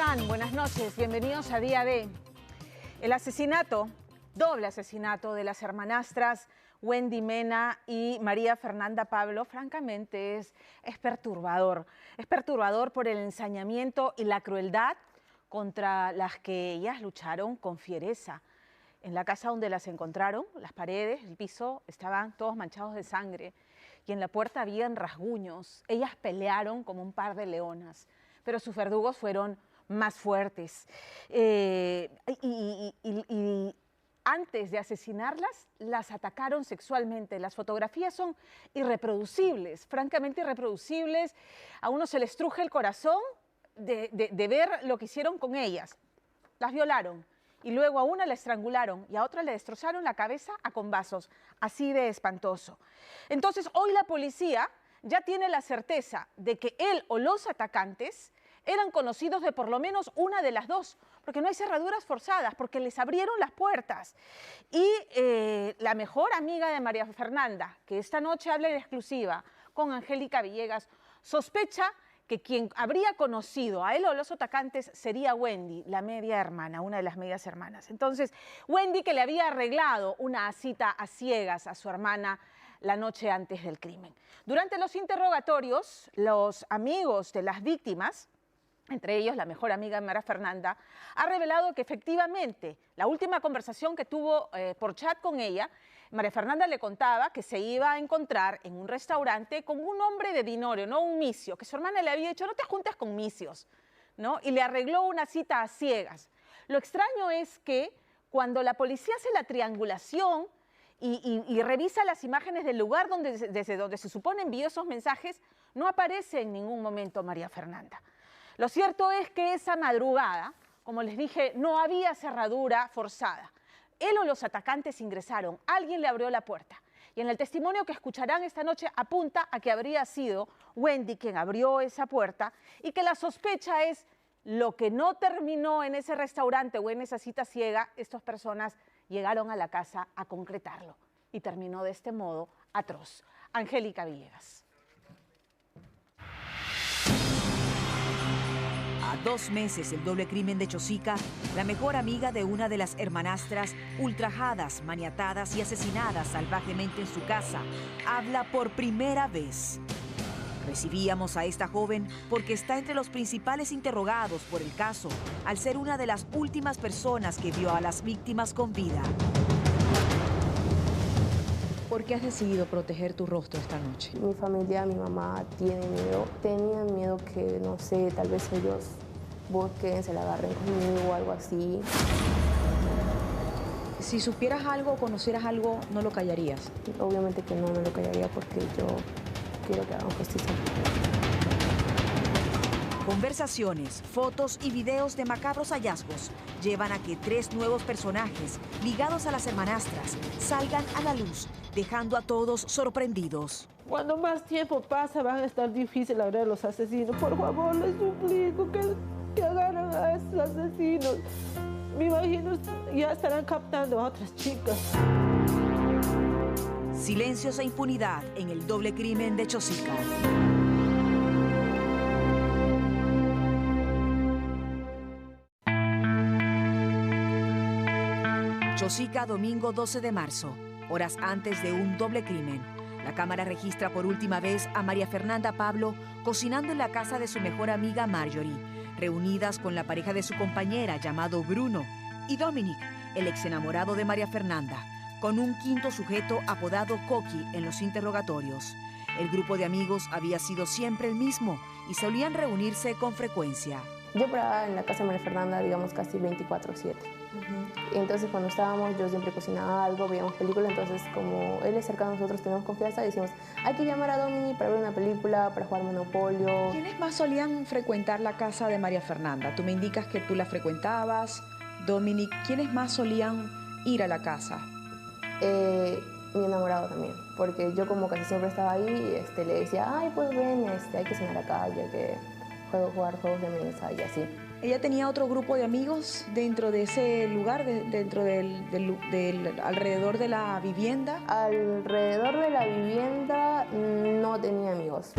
están? Buenas noches, bienvenidos a Día D. El asesinato, doble asesinato de las hermanastras Wendy Mena y María Fernanda Pablo, francamente es perturbador. Es perturbador por el ensañamiento y la crueldad contra las que ellas lucharon con fiereza. En la casa donde las encontraron, las paredes, el piso, estaban todos manchados de sangre y en la puerta habían rasguños. Ellas pelearon como un par de leonas, pero sus verdugos fueron más fuertes. Antes de asesinarlas, las atacaron sexualmente. Las fotografías son irreproducibles, francamente irreproducibles. A uno se les truje el corazón de ver lo que hicieron con ellas. Las violaron y luego a una la estrangularon y a otra le destrozaron la cabeza a combazos, así de espantoso. Entonces, hoy la policía ya tiene la certeza de que él o los atacantes eran conocidos de por lo menos una de las dos, porque no hay cerraduras forzadas, porque les abrieron las puertas. Y la mejor amiga de María Fernanda, que esta noche habla en exclusiva con Angélica Villegas, sospecha que quien habría conocido a él o los atacantes sería Wendy, la media hermana, una de las medias hermanas. Entonces, Wendy, que le había arreglado una cita a ciegas a su hermana la noche antes del crimen. Durante los interrogatorios, los amigos de las víctimas, entre ellos la mejor amiga de María Fernanda, ha revelado que efectivamente la última conversación que tuvo por chat con ella, María Fernanda le contaba que se iba a encontrar en un restaurante con un hombre de dinero, no un misio, que su hermana le había dicho no te juntes con misios, ¿no? Y le arregló una cita a ciegas. Lo extraño es que cuando la policía hace la triangulación y revisa las imágenes del lugar desde donde se supone envió esos mensajes, no aparece en ningún momento María Fernanda. Lo cierto es que esa madrugada, como les dije, no había cerradura forzada. Él o los atacantes ingresaron, alguien le abrió la puerta. Y en el testimonio que escucharán esta noche apunta a que habría sido Wendy quien abrió esa puerta y que la sospecha es lo que no terminó en ese restaurante o en esa cita ciega, estas personas llegaron a la casa a concretarlo y terminó de este modo atroz. Angélica Villegas. A 2 meses el doble crimen de Chosica, la mejor amiga de una de las hermanastras, ultrajadas, maniatadas y asesinadas salvajemente en su casa, habla por primera vez. Recibíamos a esta joven porque está entre los principales interrogados por el caso, al ser una de las últimas personas que vio a las víctimas con vida. ¿Por qué has decidido proteger tu rostro esta noche? Mi familia, mi mamá tiene miedo. Tenían miedo que, no sé, tal vez ellos busquen, se la agarren conmigo o algo así. Si supieras algo o conocieras algo, ¿no lo callarías? Obviamente que no lo callaría porque yo quiero que hagan justicia. Conversaciones, fotos y videos de macabros hallazgos llevan a que 3 nuevos personajes ligados a las hermanastras salgan a la luz, dejando a todos sorprendidos. Cuando más tiempo pasa van a estar difícil hablar de los asesinos. Por favor, les suplico que agarren a esos asesinos. Me imagino ya estarán captando a otras chicas. Silencios e impunidad en el doble crimen de Chosica. Chosica, domingo 12 de marzo, horas antes de un doble crimen. La cámara registra por última vez a María Fernanda Pablo cocinando en la casa de su mejor amiga Marjorie, reunidas con la pareja de su compañera llamado Bruno y Dominic, el ex enamorado de María Fernanda, con un quinto sujeto apodado Coqui en los interrogatorios. El grupo de amigos había sido siempre el mismo y solían reunirse con frecuencia. Yo paraba en la casa de María Fernanda, digamos, casi 24/7. Entonces, cuando estábamos, yo siempre cocinaba algo, veíamos películas. Entonces, como él es cercano a nosotros, tenemos confianza, decimos, hay que llamar a Domini para ver una película, para jugar Monopolio. ¿Quiénes más solían frecuentar la casa de María Fernanda? Tú me indicas que tú la frecuentabas, Dominic. ¿Quiénes más solían ir a la casa? Mi enamorado también, porque yo como casi siempre estaba ahí, le decía, ay, pues ven, hay que cenar acá, y hay que jugar juegos de mesa y así. ¿Ella tenía otro grupo de amigos dentro de ese lugar, dentro alrededor de la vivienda? Alrededor de la vivienda no tenía amigos.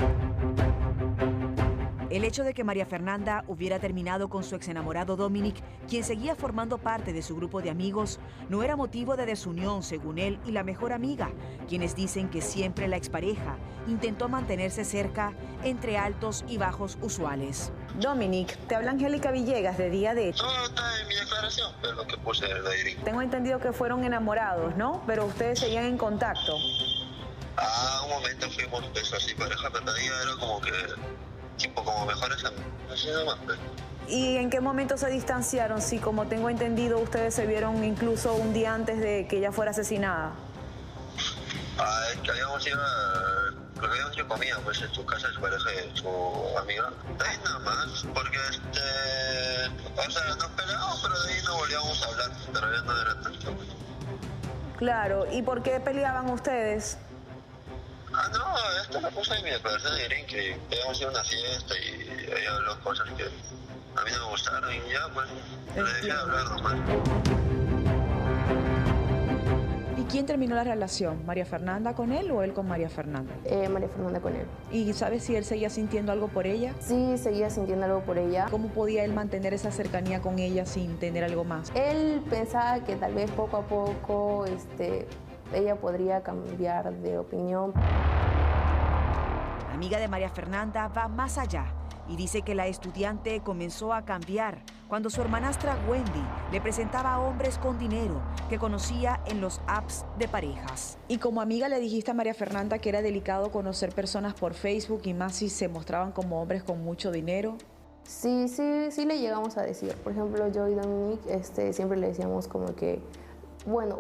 El hecho de que María Fernanda hubiera terminado con su exenamorado Dominic, quien seguía formando parte de su grupo de amigos, no era motivo de desunión, según él y la mejor amiga, quienes dicen que siempre la expareja intentó mantenerse cerca entre altos y bajos usuales. Dominic, te habla Angélica Villegas de Día de Hecho. Todo está en mi declaración, pero lo que puse en el diario. Tengo entendido que fueron enamorados, ¿no? Pero ustedes seguían en contacto. Un momento fuimos pues, así pareja, pero todavía era como que, tipo como mejores amigos, así nomás. Pues. ¿Y en qué momento se distanciaron? Si, como tengo entendido, ustedes se vieron incluso un día antes de que ella fuera asesinada. Es que habíamos ido comida pues en su casa de su pareja y su amiga. De ahí nada más, porque o sea, nos peleamos, pero de ahí no volvíamos a hablar, pero ya no era tanto. Claro, ¿y por qué peleaban ustedes? No, esta es la cosa de mi declaración de Irene, que habíamos ido a una fiesta y ella habló cosas que a mí no me gustaron y ya, pues, le dejé de hablar nomás. ¿Y quién terminó la relación? ¿María Fernanda con él o él con María Fernanda? María Fernanda con él. ¿Y sabes si él seguía sintiendo algo por ella? Sí, seguía sintiendo algo por ella. ¿Cómo podía él mantener esa cercanía con ella sin tener algo más? Él pensaba que tal vez poco a poco ella podría cambiar de opinión. La amiga de María Fernanda va más allá y dice que la estudiante comenzó a cambiar cuando su hermanastra Wendy le presentaba a hombres con dinero que conocía en los apps de parejas. Y como amiga le dijiste a María Fernanda que era delicado conocer personas por Facebook y más si se mostraban como hombres con mucho dinero. Sí le llegamos a decir. Por ejemplo, yo y Dominic siempre le decíamos como que, bueno,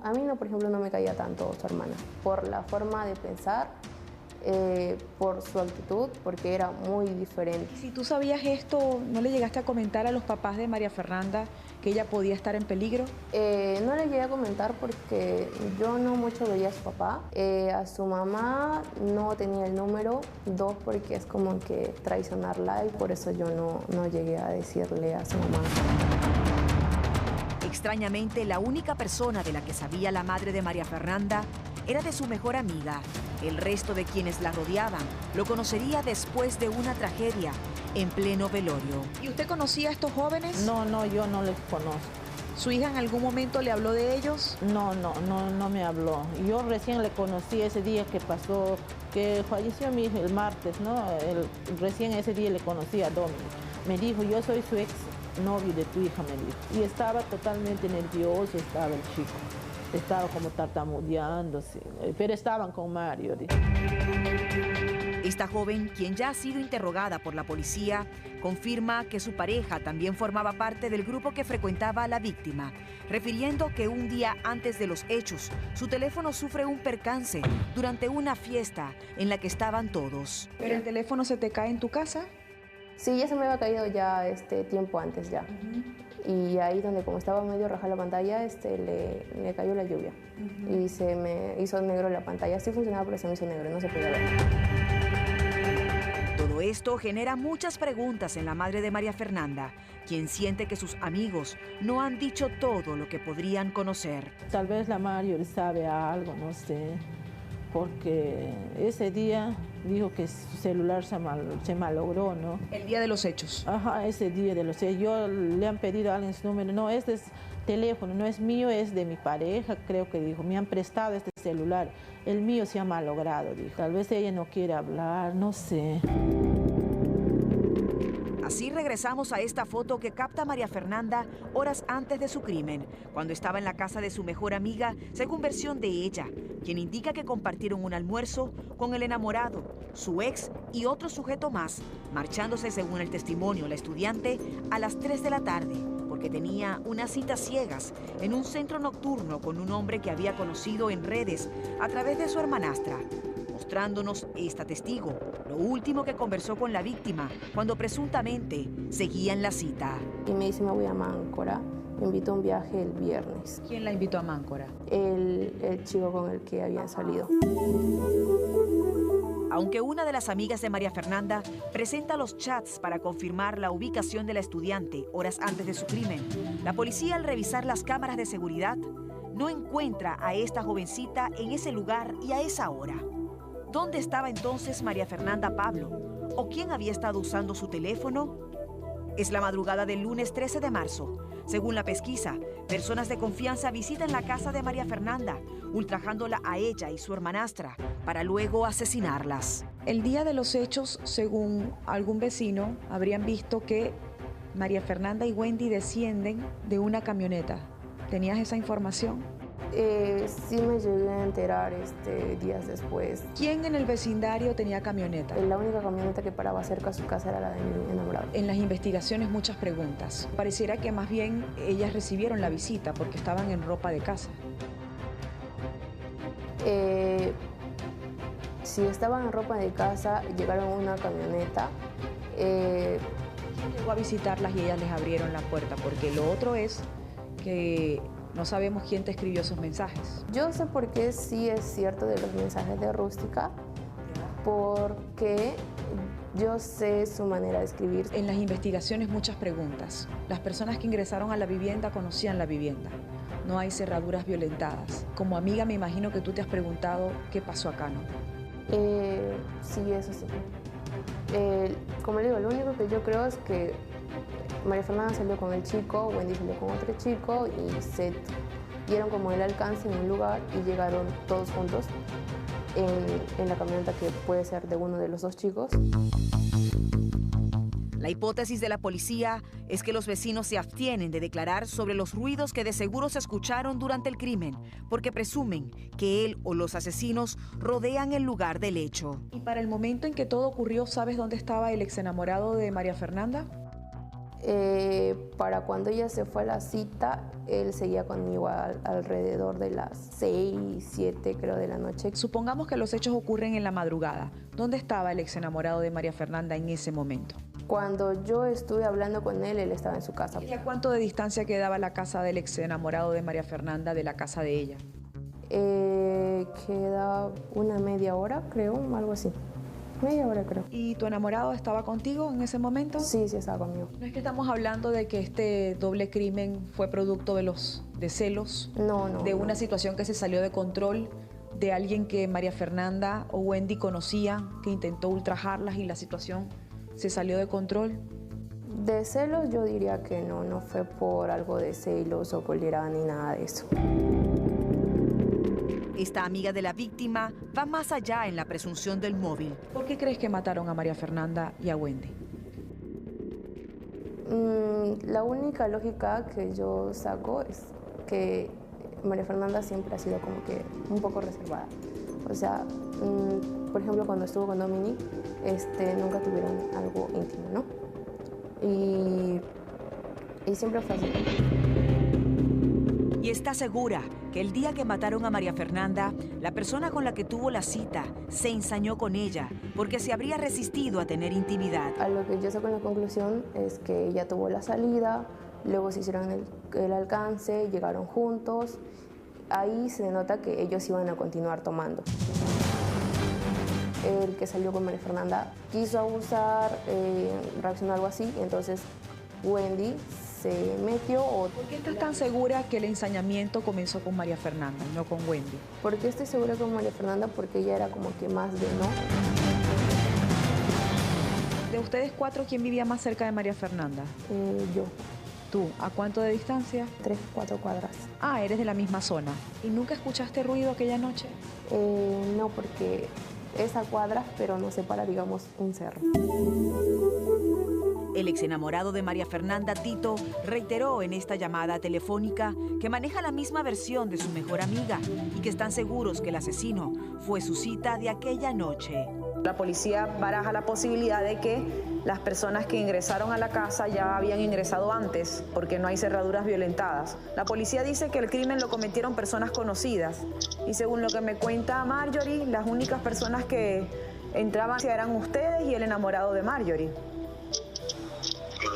a mí no, por ejemplo, no me caía tanto su hermana, por la forma de pensar, por su actitud, porque era muy diferente. Si tú sabías esto, ¿no le llegaste a comentar a los papás de María Fernanda que ella podía estar en peligro? No le llegué a comentar porque yo no mucho veía a su papá. A su mamá no tenía el número, 2 porque es como que traicionarla y por eso yo no llegué a decirle a su mamá. Extrañamente, la única persona de la que sabía la madre de María Fernanda era de su mejor amiga. El resto de quienes la rodeaban lo conocería después de una tragedia en pleno velorio. ¿Y usted conocía a estos jóvenes? No, yo no les conozco. ¿Su hija en algún momento le habló de ellos? No me habló. Yo recién le conocí ese día que pasó, que falleció mi hija el martes, ¿no? Recién ese día le conocí a Dominic. Me dijo, yo soy su ex novio de tu hija, me dijo. Y estaba totalmente nervioso, estaba el chico. Estaba como tartamudeando, sí, pero estaban con Mario. Esta joven, quien ya ha sido interrogada por la policía, confirma que su pareja también formaba parte del grupo que frecuentaba a la víctima, refiriendo que un día antes de los hechos, su teléfono sufre un percance durante una fiesta en la que estaban todos. ¿Pero el teléfono se te cae en tu casa? Sí, ya se me había caído ya tiempo antes ya. Y ahí donde como estaba medio rajada la pantalla, le cayó la lluvia. Y se me hizo negro la pantalla. Sí funcionaba, pero se me hizo negro, no se podía ver. Todo esto genera muchas preguntas en la madre de María Fernanda, quien siente que sus amigos no han dicho todo lo que podrían conocer. Tal vez la Mario sabe algo, no sé, porque ese día dijo que su celular se malogró, ¿no? El día de los hechos. Ajá, ese día de los hechos. Yo le han pedido a alguien su número. No, este es teléfono, no es mío, es de mi pareja, creo que dijo. Me han prestado este celular. El mío se ha malogrado, dijo. Tal vez ella no quiere hablar, no sé. Así regresamos a esta foto que capta María Fernanda horas antes de su crimen, cuando estaba en la casa de su mejor amiga, según versión de ella, quien indica que compartieron un almuerzo con el enamorado, su ex y otro sujeto más, marchándose, según el testimonio, la estudiante a las 3 de la tarde, porque tenía unas citas ciegas en un centro nocturno con un hombre que había conocido en redes a través de su hermanastra. Mostrándonos esta testigo, lo último que conversó con la víctima cuando presuntamente seguían la cita. Y me dice, me voy a Máncora, me invitó a un viaje el viernes. ¿Quién la invitó a Máncora? El chico con el que habían salido. Aunque una de las amigas de María Fernanda presenta los chats para confirmar la ubicación de la estudiante horas antes de su crimen, la policía, al revisar las cámaras de seguridad, no encuentra a esta jovencita en ese lugar y a esa hora. ¿Dónde estaba entonces María Fernanda Pablo? ¿O quién había estado usando su teléfono? Es la madrugada del lunes 13 de marzo. Según la pesquisa, personas de confianza visitan la casa de María Fernanda, ultrajándola a ella y su hermanastra, para luego asesinarlas. El día de los hechos, según algún vecino, habrían visto que María Fernanda y Wendy descienden de una camioneta. ¿Tenías esa información? Sí me llegué a enterar días después. ¿Quién en el vecindario tenía camioneta? La única camioneta que paraba cerca a su casa era la de mi enamorado. En las investigaciones muchas preguntas. Pareciera que más bien ellas recibieron la visita porque estaban en ropa de casa. Si estaban en ropa de casa, llegaron en una camioneta. ¿Quién llegó a visitarlas y ellas les abrieron la puerta? Porque lo otro es que no sabemos quién te escribió esos mensajes. Yo sé por qué sí es cierto de los mensajes de Rústica, porque yo sé su manera de escribir. En las investigaciones muchas preguntas. Las personas que ingresaron a la vivienda conocían la vivienda. No hay cerraduras violentadas. Como amiga me imagino que tú te has preguntado qué pasó acá, ¿no? Sí, eso sí. Como le digo, lo único que yo creo es que María Fernanda salió con el chico, Wendy salió con otro chico y se dieron como el alcance en un lugar y llegaron todos juntos en la camioneta que puede ser de uno de los dos chicos. La hipótesis de la policía es que los vecinos se abstienen de declarar sobre los ruidos que de seguro se escucharon durante el crimen, porque presumen que él o los asesinos rodean el lugar del hecho. Y para el momento en que todo ocurrió, ¿sabes dónde estaba el ex enamorado de María Fernanda? Para cuando ella se fue a la cita, él seguía conmigo alrededor de las 6, 7 creo de la noche. Supongamos que los hechos ocurren en la madrugada. ¿Dónde estaba el ex enamorado de María Fernanda en ese momento? Cuando yo estuve hablando con él estaba en su casa. ¿Y a cuánto de distancia quedaba la casa del ex enamorado de María Fernanda de la casa de ella? Queda una media hora, creo, algo así. Media hora, creo. ¿Y tu enamorado estaba contigo en ese momento? Sí, sí estaba conmigo. ¿No es que estamos hablando de que este doble crimen fue producto de celos? No. ¿De una situación que se salió de control? ¿De alguien que María Fernanda o Wendy conocían, que intentó ultrajarlas y la situación se salió de control? De celos yo diría que no fue por algo de celos o cólera ni nada de eso. Esta amiga de la víctima va más allá en la presunción del móvil. ¿Por qué crees que mataron a María Fernanda y a Wendy? La única lógica que yo saco es que María Fernanda siempre ha sido como que un poco reservada. O sea, por ejemplo, cuando estuvo con Dominic, nunca tuvieron algo íntimo, ¿no? Y siempre fue así. Y está segura que el día que mataron a María Fernanda, la persona con la que tuvo la cita se ensañó con ella porque se habría resistido a tener intimidad. A lo que yo saco en la conclusión es que ella tuvo la salida, luego se hicieron el alcance, llegaron juntos. Ahí se nota que ellos iban a continuar tomando. El que salió con María Fernanda quiso abusar, reaccionó algo así, entonces Wendy se metió. ¿Por qué estás tan segura que el ensañamiento comenzó con María Fernanda y no con Wendy? ¿Por qué estoy segura con María Fernanda? Porque ella era como que más de no. De ustedes cuatro, ¿quién vivía más cerca de María Fernanda? Yo. ¿Tú? ¿A cuánto de distancia? 3, 4 cuadras. Ah, eres de la misma zona. ¿Y nunca escuchaste ruido aquella noche? No, porque es a cuadras, pero nos separa, digamos, un cerro. El ex enamorado de María Fernanda, Tito, reiteró en esta llamada telefónica que maneja la misma versión de su mejor amiga y que están seguros que el asesino fue su cita de aquella noche. La policía baraja la posibilidad de que las personas que ingresaron a la casa ya habían ingresado antes, porque no hay cerraduras violentadas. La policía dice que el crimen lo cometieron personas conocidas y según lo que me cuenta Marjorie, las únicas personas que entraban eran ustedes y el enamorado de Marjorie.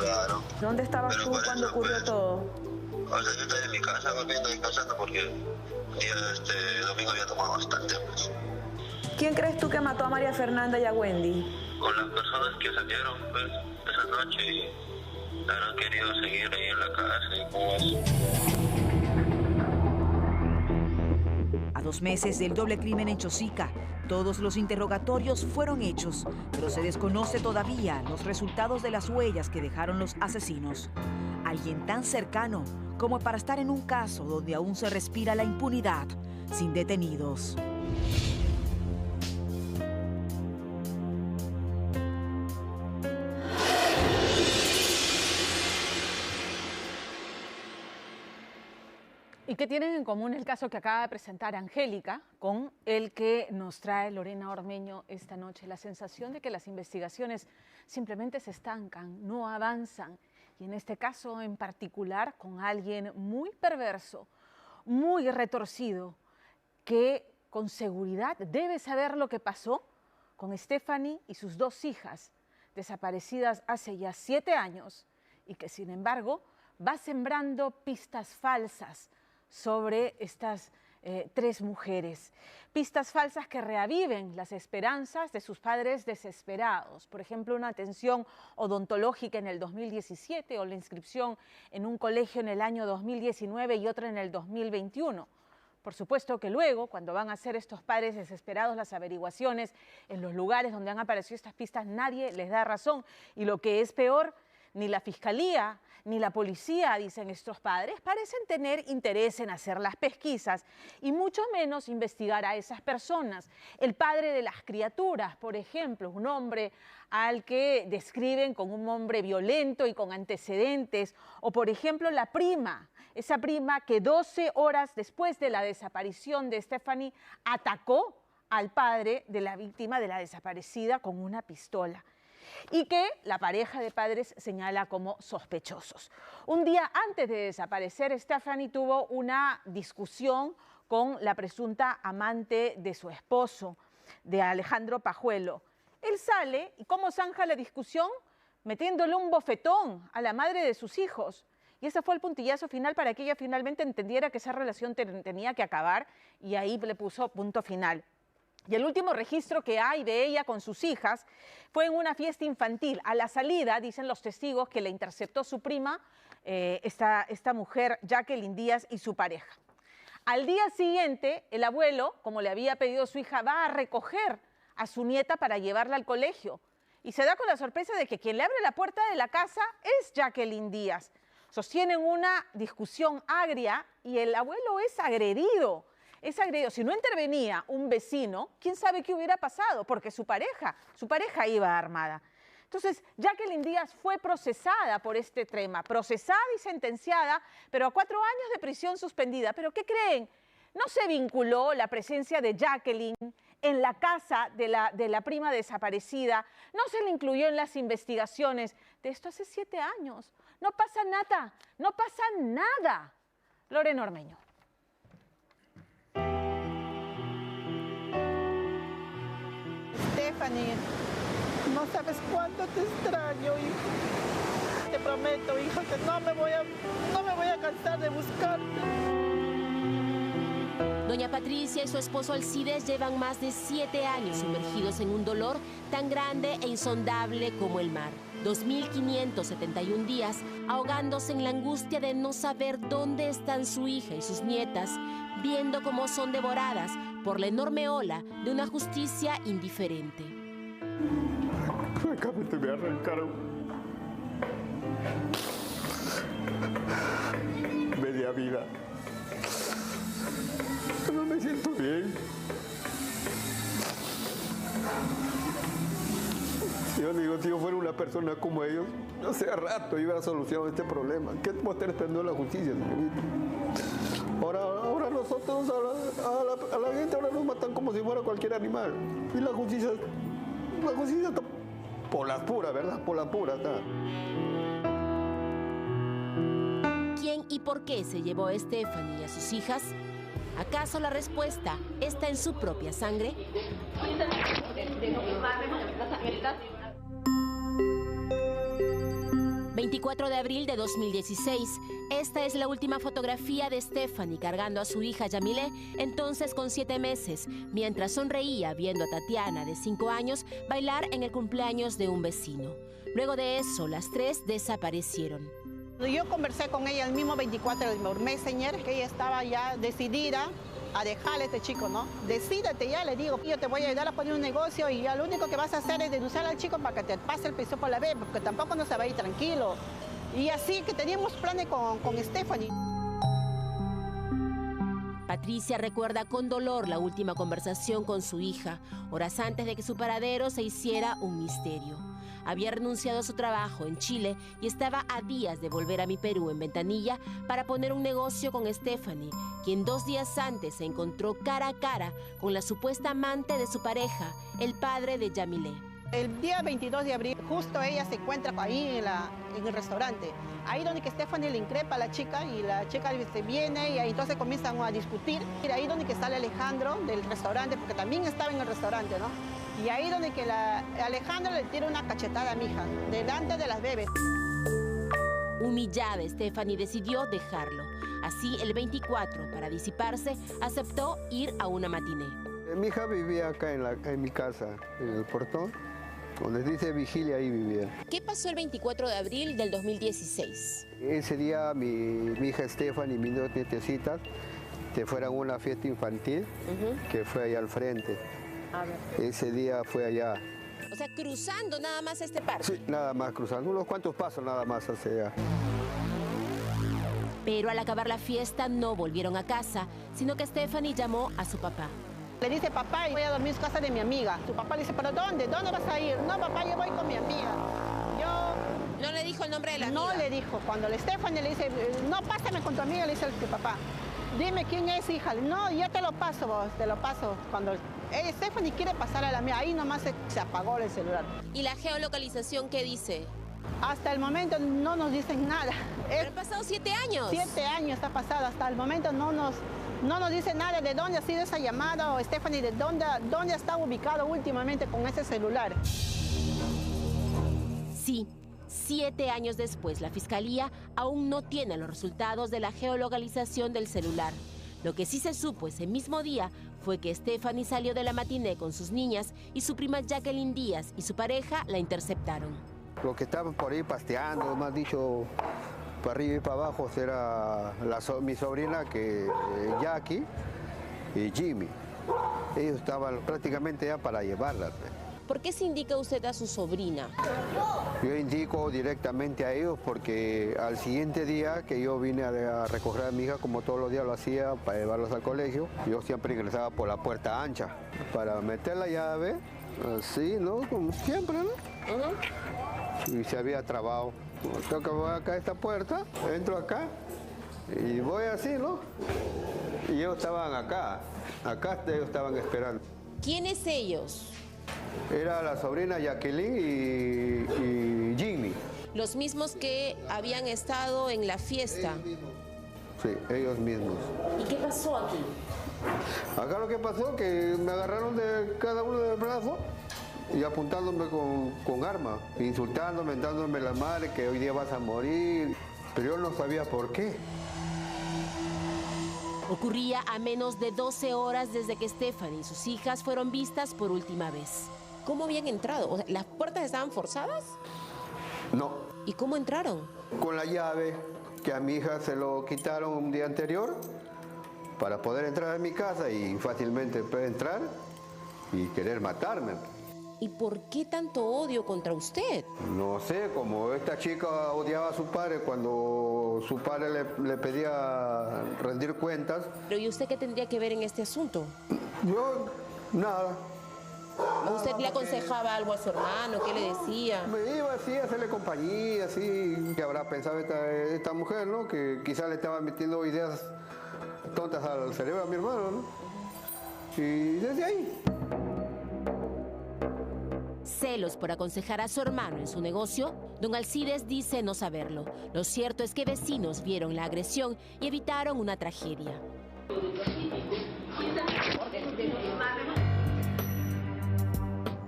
Claro. ¿Dónde estabas tú cuando ocurrió todo? O sea, yo estaba en mi casa volviendo descansando porque el día domingo había tomado bastante, pues. ¿Quién crees tú que mató a María Fernanda y a Wendy? Con las personas que salieron, pues, esa noche y habrán querido seguir ahí en la casa y cómo es. 2 meses del doble crimen en Chosica, todos los interrogatorios fueron hechos, pero se desconoce todavía los resultados de las huellas que dejaron los asesinos. Alguien tan cercano como para estar en un caso donde aún se respira la impunidad, sin detenidos. ¿Y qué tienen en común el caso que acaba de presentar Angélica con el que nos trae Lorena Ormeño esta noche? La sensación de que las investigaciones simplemente se estancan, no avanzan. Y en este caso en particular con alguien muy perverso, muy retorcido, que con seguridad debe saber lo que pasó con Stephanie y sus 2 hijas, desaparecidas hace ya 7 años, y que sin embargo va sembrando pistas falsas sobre estas 3 mujeres. Pistas falsas que reaviven las esperanzas de sus padres desesperados. Por ejemplo, una atención odontológica en el 2017 o la inscripción en un colegio en el año 2019 y otra en el 2021. Por supuesto que luego, cuando van a hacer estos padres desesperados las averiguaciones en los lugares donde han aparecido estas pistas, nadie les da razón. Y lo que es peor, ni la fiscalía ni la policía, dicen estos padres, parecen tener interés en hacer las pesquisas y mucho menos investigar a esas personas. El padre de las criaturas, por ejemplo, un hombre al que describen como un hombre violento y con antecedentes, o por ejemplo la prima, esa prima que 12 horas después de la desaparición de Stephanie atacó al padre de la víctima, de la desaparecida, con una pistola, y que la pareja de padres señala como sospechosos. Un día antes de desaparecer, Stephanie tuvo una discusión con la presunta amante de su esposo, de Alejandro Pajuelo. Él sale y ¿cómo zanja la discusión? Metiéndole un bofetón a la madre de sus hijos. Y ese fue el puntillazo final para que ella finalmente entendiera que esa relación tenía que acabar, y ahí le puso punto final. Y el último registro que hay de ella con sus hijas fue en una fiesta infantil. A la salida, dicen los testigos, que la interceptó su prima, esta mujer, Jacqueline Díaz, y su pareja. Al día siguiente, el abuelo, como le había pedido su hija, va a recoger a su nieta para llevarla al colegio. Y se da con la sorpresa de que quien le abre la puerta de la casa es Jacqueline Díaz. Sostienen una discusión agria y el abuelo es agredido. Si no intervenía un vecino, quién sabe qué hubiera pasado, porque su pareja iba armada. Entonces, Jacqueline Díaz fue procesada por este tema, procesada y sentenciada, pero a 4 años de prisión suspendida. ¿Pero qué creen? No se vinculó la presencia de Jacqueline en la casa de la prima desaparecida, no se le incluyó en las investigaciones. De esto hace 7 años. No pasa nada, no pasa nada. Lorena Ormeño. Stephanie, no sabes cuánto te extraño, hija. Te prometo, hija, que no me voy a cansar de buscarte. Doña Patricia y su esposo Alcides llevan más de 7 años sumergidos en un dolor tan grande e insondable como el mar. 2.571 días ahogándose en la angustia de no saber dónde están su hija y sus nietas, viendo cómo son devoradas por la enorme ola de una justicia indiferente. Francamente me arrancaron media vida. No me siento bien. Yo digo, si yo fuera una persona como ellos, hace rato yo hubiera solucionado este problema. ¿Qué puedo estar esperando la justicia, señorita? Ahora nosotros, a la gente ahora nos matan como si fuera cualquier animal. Y la justicia está por las puras, ¿verdad? Por las puras está. ¿Quién y por qué se llevó a Stephanie y a sus hijas? ¿Acaso la respuesta está en su propia sangre? 24 de abril de 2016. Esta es la última fotografía de Stephanie cargando a su hija Yamile, entonces con 7 meses, mientras sonreía viendo a Tatiana, de 5 años, bailar en el cumpleaños de un vecino. Luego de eso, las 3 desaparecieron. Yo conversé con ella el mismo 24 del Messenger, que ella estaba ya decidida a dejarle a este chico, ¿no? Decídete ya, le digo, yo te voy a ayudar a poner un negocio y ya lo único que vas a hacer es denunciar al chico para que te pase el piso por la vez, porque tampoco no se va a ir tranquilo. Y así que teníamos planes con Stephanie. Patricia recuerda con dolor la última conversación con su hija, horas antes de que su paradero se hiciera un misterio. Había renunciado a su trabajo en Chile y estaba a días de volver a Mi Perú en Ventanilla para poner un negocio con Stephanie, quien 2 días antes se encontró cara a cara con la supuesta amante de su pareja, el padre de Yamilé. El día 22 de abril, justo ella se encuentra ahí en el restaurante. Ahí donde que Stephanie le increpa a la chica y la chica se viene y ahí entonces comienzan a discutir. Y ahí donde que sale Alejandro del restaurante, porque también estaba en el restaurante, ¿no? Y ahí donde que Alejandro le tira una cachetada a mi hija, delante de las bebés. Humillada, Stephanie decidió dejarlo. Así, el 24, para disiparse, aceptó ir a una matiné. Mi hija vivía acá en mi casa, en el portón. Donde dice vigilia, ahí vivía. ¿Qué pasó el 24 de abril del 2016? Ese día mi hija Stephanie y mis 2 nietecitas se fueron a una fiesta infantil que fue allá al frente. A ver. Ese día fue allá. O sea, cruzando nada más este parque. Sí, nada más cruzando, unos cuantos pasos nada más hacia allá. Pero al acabar la fiesta no volvieron a casa, sino que Stephanie llamó a su papá. Le dice, papá, voy a dormir en casa de mi amiga. Su papá le dice, ¿pero dónde? ¿Dónde vas a ir? No, papá, yo voy con mi amiga. ¿No le dijo el nombre de la amiga? No le dijo. Cuando Stephanie le dice, no, pásame con tu amiga, le dice el papá. Dime quién es, hija. No, ya te lo paso, vos, te lo paso. Cuando Stephanie quiere pasar a la mía, ahí nomás se apagó el celular. ¿Y la geolocalización qué dice? Hasta el momento no nos dicen nada. ¿Pero han pasado 7 años? 7 años está pasado. Hasta el momento no nos dice nada de dónde ha sido esa llamada o Stephanie de dónde está ubicado últimamente con ese celular. Sí, 7 años después, la Fiscalía aún no tiene los resultados de la geolocalización del celular. Lo que sí se supo ese mismo día fue que Stephanie salió de la matiné con sus niñas y su prima Jacqueline Díaz y su pareja la interceptaron. Los que estaban por ahí pasteando, más dicho, para arriba y para abajo, era mi sobrina, Jackie y Jimmy. Ellos estaban prácticamente ya para llevarla. ¿Por qué se indica usted a su sobrina? Yo indico directamente a ellos porque al siguiente día que yo vine a recoger a mi hija, como todos los días lo hacía, para llevarlos al colegio, yo siempre ingresaba por la puerta ancha para meter la llave, así, ¿no? Como siempre, ¿no? Y se había trabado. Tengo que voy acá a esta puerta, entro acá y voy así, ¿no? Y ellos estaban acá ellos estaban esperando. ¿Quiénes ellos? Era la sobrina Jacqueline y Jimmy. Los mismos que habían estado en la fiesta. Sí, ellos mismos. ¿Y qué pasó aquí? Acá lo que pasó es que me agarraron de cada uno del brazo y apuntándome con armas, insultándome, dándome la madre que hoy día vas a morir. Pero yo no sabía por qué. Ocurría a menos de 12 horas desde que Stephanie y sus hijas fueron vistas por última vez. ¿Cómo habían entrado? O sea, ¿las puertas estaban forzadas? No. ¿Y cómo entraron? Con la llave que a mi hija se lo quitaron un día anterior para poder entrar a mi casa y fácilmente puede entrar y querer matarme. ¿Y por qué tanto odio contra usted? No sé, como esta chica odiaba a su padre cuando su padre le pedía rendir cuentas. ¿Pero y usted qué tendría que ver en este asunto? Yo, nada. ¿Usted le aconsejaba algo a su hermano? ¿Qué le decía? Me iba así a hacerle compañía, así. ¿Qué habrá pensado esta mujer, no? Que quizás le estaba metiendo ideas tontas al cerebro a mi hermano, ¿no? Y desde ahí. Celos por aconsejar a su hermano en su negocio, don Alcides dice no saberlo. Lo cierto es que vecinos vieron la agresión y evitaron una tragedia.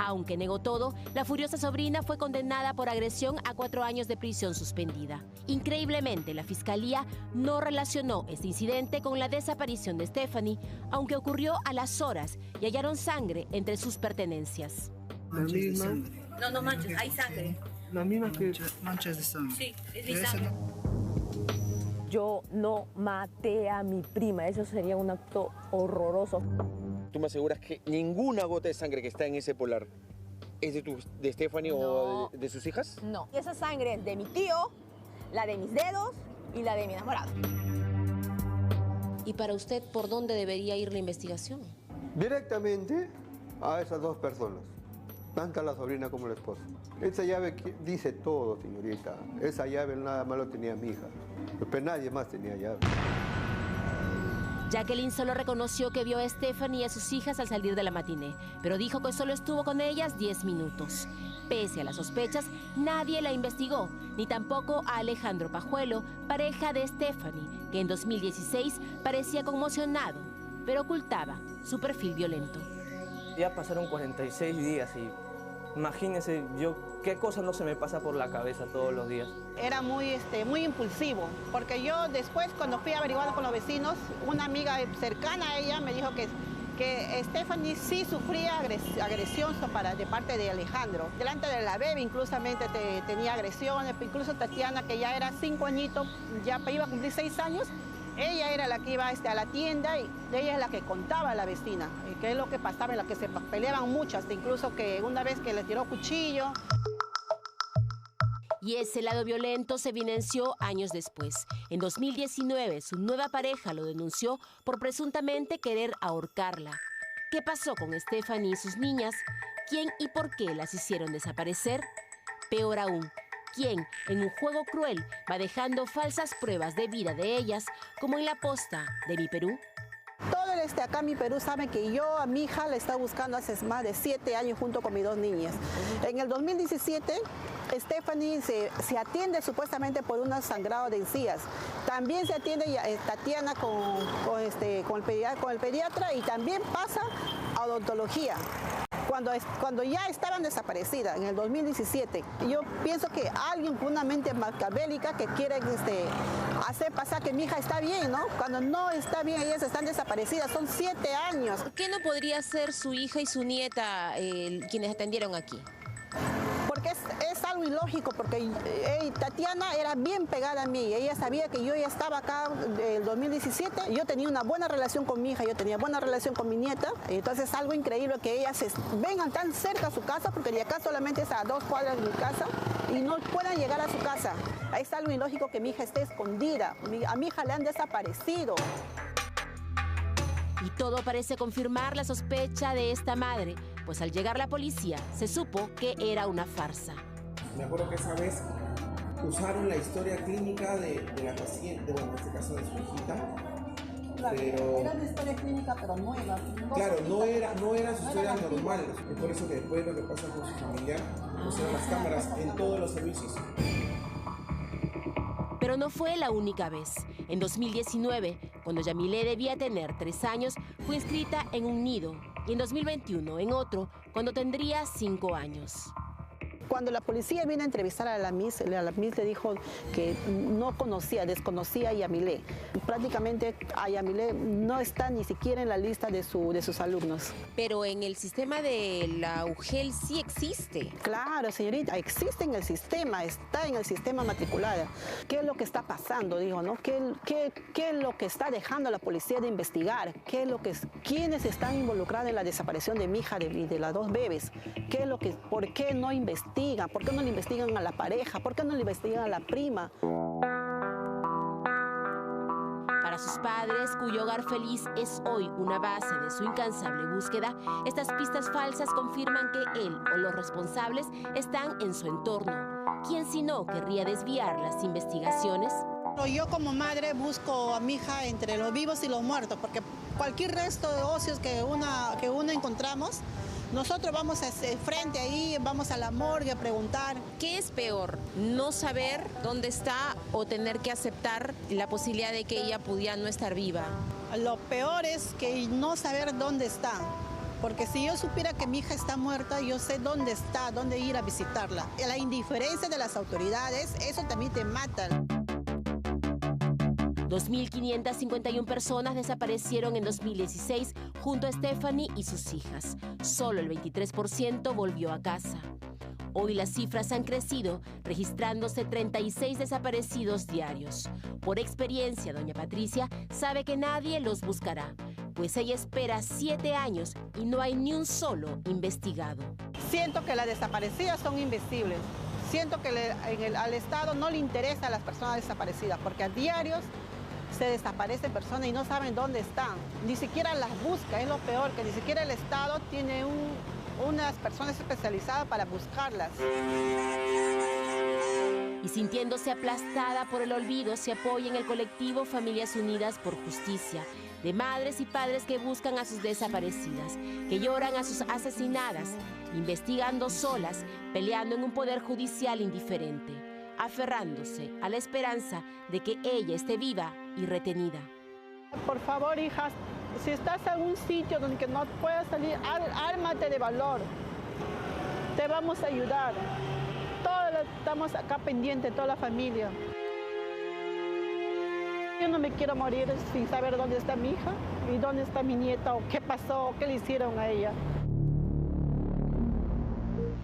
Aunque negó todo, la furiosa sobrina fue condenada por agresión a 4 años de prisión suspendida. Increíblemente, la Fiscalía no relacionó este incidente con la desaparición de Stephanie, aunque ocurrió a las horas y hallaron sangre entre sus pertenencias. La misma. No manches, hay sangre. La misma que... Manchas de sangre. Sí, es mi sangre. yo no maté a mi prima. Eso sería un acto horroroso. ¿Tú me aseguras que ninguna gota de sangre que está en ese polar es de Stephanie o de sus hijas? No. Esa sangre es de mi tío, la de mis dedos y la de mi enamorado. ¿Y para usted por dónde debería ir la investigación? Directamente a esas dos personas, tanto la sobrina como la esposa. Esa llave dice todo, señorita. Esa llave nada más lo tenía mi hija, pero nadie más tenía llave. Jacqueline solo reconoció que vio a Stephanie y a sus hijas al salir de la matiné, pero dijo que solo estuvo con ellas 10 minutos. Pese a las sospechas, nadie la investigó, ni tampoco a Alejandro Pajuelo, pareja de Stephanie, que en 2016 parecía conmocionado, pero ocultaba su perfil violento. Ya pasaron 46 días y imagínense, qué cosa no se me pasa por la cabeza todos los días. Era muy impulsivo, porque yo después cuando fui averiguando con los vecinos, una amiga cercana a ella me dijo que Stephanie sí sufría agresión de parte de Alejandro. Delante de la bebé incluso tenía agresiones, incluso Tatiana, que ya era 5 añitos, ya iba a cumplir 6 años, ella era la que iba a la tienda y ella es la que contaba a la vecina, qué es lo que pasaba, en la que se peleaban muchas, incluso que una vez que le tiró cuchillo. Y ese lado violento se evidenció años después. En 2019, su nueva pareja lo denunció por presuntamente querer ahorcarla. ¿Qué pasó con Stephanie y sus niñas? ¿Quién y por qué las hicieron desaparecer? Peor aún, ¿quién, en un juego cruel, va dejando falsas pruebas de vida de ellas, como en la posta de Mi Perú? Todo acá en Mi Perú sabe que yo a mi hija la estaba buscando hace más de 7 años junto con mis 2 niñas. En el 2017, Stephanie se atiende supuestamente por un sangrado de encías. También se atiende Tatiana con el pediatra y también pasa a odontología. Cuando ya estaban desaparecidas en el 2017, yo pienso que alguien con una mente maquiavélica que quiere hacer pasar que mi hija está bien, ¿no? Cuando no está bien, ellas están desaparecidas, son 7 años. ¿Por qué no podría ser su hija y su nieta quienes atendieron aquí? Porque es algo ilógico, porque Tatiana era bien pegada a mí, ella sabía que yo ya estaba acá en el 2017, yo tenía una buena relación con mi hija, yo tenía buena relación con mi nieta, entonces es algo increíble que ellas vengan tan cerca a su casa, porque de acá solamente es a 2 cuadras de mi casa, y no puedan llegar a su casa. Es algo ilógico que mi hija esté escondida, a mi hija le han desaparecido. Y todo parece confirmar la sospecha de esta madre, pues al llegar la policía se supo que era una farsa. Me acuerdo que esa vez usaron la historia clínica de la paciente, bueno, en este caso de su hijita. Claro, pero era una historia clínica, pero nueva. Claro, no era su historia normal. Es por eso que después lo que pasa con su familiar, pusieron las cámaras en todos los servicios. Pero no fue la única vez. En 2019, cuando Yamilé debía tener 3 años, fue inscrita en un nido. Y en 2021 en otro, cuando tendría 5 años. Cuando la policía vino a entrevistar a la Miss le dijo que desconocía a Yamilé. Prácticamente a Yamilé no está ni siquiera en la lista de sus alumnos. Pero en el sistema de la UGEL sí existe. Claro, señorita, existe en el sistema, está en el sistema matriculado. ¿Qué es lo que está pasando? Digo, ¿no? ¿Qué es lo que está dejando la policía de investigar? ¿Quiénes están involucrados en la desaparición de mi hija y de las 2 bebés? ¿Por qué no investigan? ¿Por qué no le investigan a la pareja? ¿Por qué no le investigan a la prima? Para sus padres, cuyo hogar feliz es hoy una base de su incansable búsqueda, estas pistas falsas confirman que él o los responsables están en su entorno. ¿Quién si no querría desviar las investigaciones? Yo como madre busco a mi hija entre los vivos y los muertos, porque cualquier resto de ocios que uno encontramos, nosotros vamos frente ahí, vamos a la morgue a preguntar. ¿Qué es peor? ¿No saber dónde está o tener que aceptar la posibilidad de que ella pudiera no estar viva? Lo peor es que no saber dónde está. Porque si yo supiera que mi hija está muerta, yo sé dónde está, dónde ir a visitarla. La indiferencia de las autoridades, eso también te mata. 2.551 personas desaparecieron en 2016 junto a Stephanie y sus hijas. Solo el 23% volvió a casa. Hoy las cifras han crecido, registrándose 36 desaparecidos diarios. Por experiencia, doña Patricia sabe que nadie los buscará, pues ella espera 7 años y no hay ni un solo investigado. Siento que las desaparecidas son invisibles. Siento que al Estado no le interesa a las personas desaparecidas, porque a diarios se desaparecen personas y no saben dónde están. Ni siquiera las busca, es lo peor, que ni siquiera el Estado tiene unas personas especializadas para buscarlas. Y sintiéndose aplastada por el olvido, se apoya en el colectivo Familias Unidas por Justicia, de madres y padres que buscan a sus desaparecidas, que lloran a sus asesinadas, investigando solas, peleando en un poder judicial indiferente, aferrándose a la esperanza de que ella esté viva y retenida. Por favor, hijas, si estás en un sitio donde no puedas salir, ármate de valor. Te vamos a ayudar. Todos estamos acá pendientes, toda la familia. Yo no me quiero morir sin saber dónde está mi hija y dónde está mi nieta o qué pasó, o qué le hicieron a ella.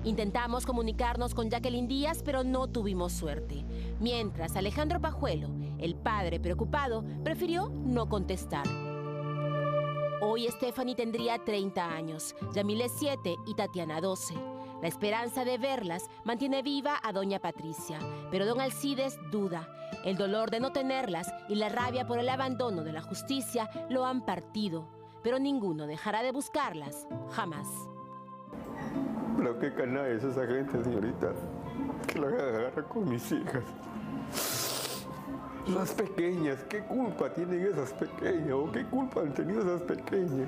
Intentamos comunicarnos con Jacqueline Díaz, pero no tuvimos suerte. Mientras, Alejandro Pajuelo, el padre preocupado, prefirió no contestar. Hoy Stephanie tendría 30 años, Yamile 7 y Tatiana 12. La esperanza de verlas mantiene viva a doña Patricia, pero don Alcides duda. El dolor de no tenerlas y la rabia por el abandono de la justicia lo han partido, pero ninguno dejará de buscarlas, jamás. Pero qué canalla es esa gente, señorita, que la agarra con mis hijas. Las pequeñas, ¿qué culpa tienen esas pequeñas? ¿O qué culpa han tenido esas pequeñas?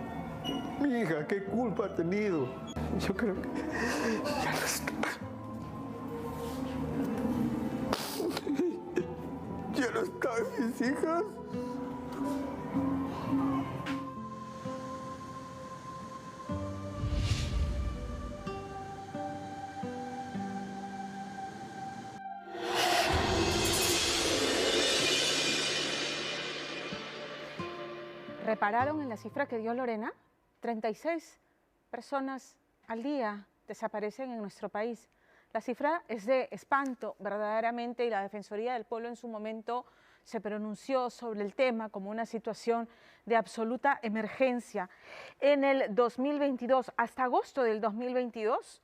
Mi hija, ¿qué culpa ha tenido? Yo creo que ya no está. Ya no están mis hijas. ¿Repararon en la cifra que dio Lorena? 36 personas al día desaparecen en nuestro país. La cifra es de espanto, verdaderamente, y la Defensoría del Pueblo en su momento se pronunció sobre el tema como una situación de absoluta emergencia. En el 2022, hasta agosto del 2022,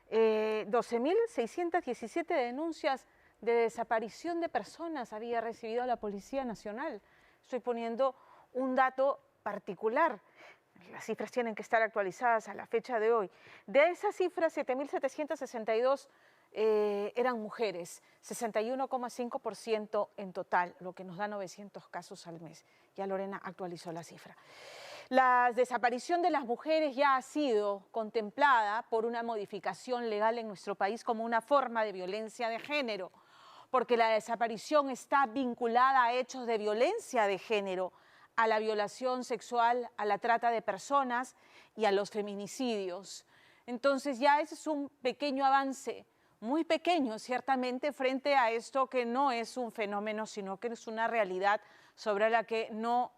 12.617 denuncias de desaparición de personas había recibido la Policía Nacional. Estoy poniendo un dato particular. Las cifras tienen que estar actualizadas a la fecha de hoy. De esas cifras, 7.762 eran mujeres, 61,5% en total, lo que nos da 900 casos al mes. Ya Lorena actualizó la cifra. La desaparición de las mujeres ya ha sido contemplada por una modificación legal en nuestro país como una forma de violencia de género, porque la desaparición está vinculada a hechos de violencia de género, a la violación sexual, a la trata de personas y a los feminicidios. Entonces ya ese es un pequeño avance, muy pequeño ciertamente, frente a esto que no es un fenómeno, sino que es una realidad sobre la que no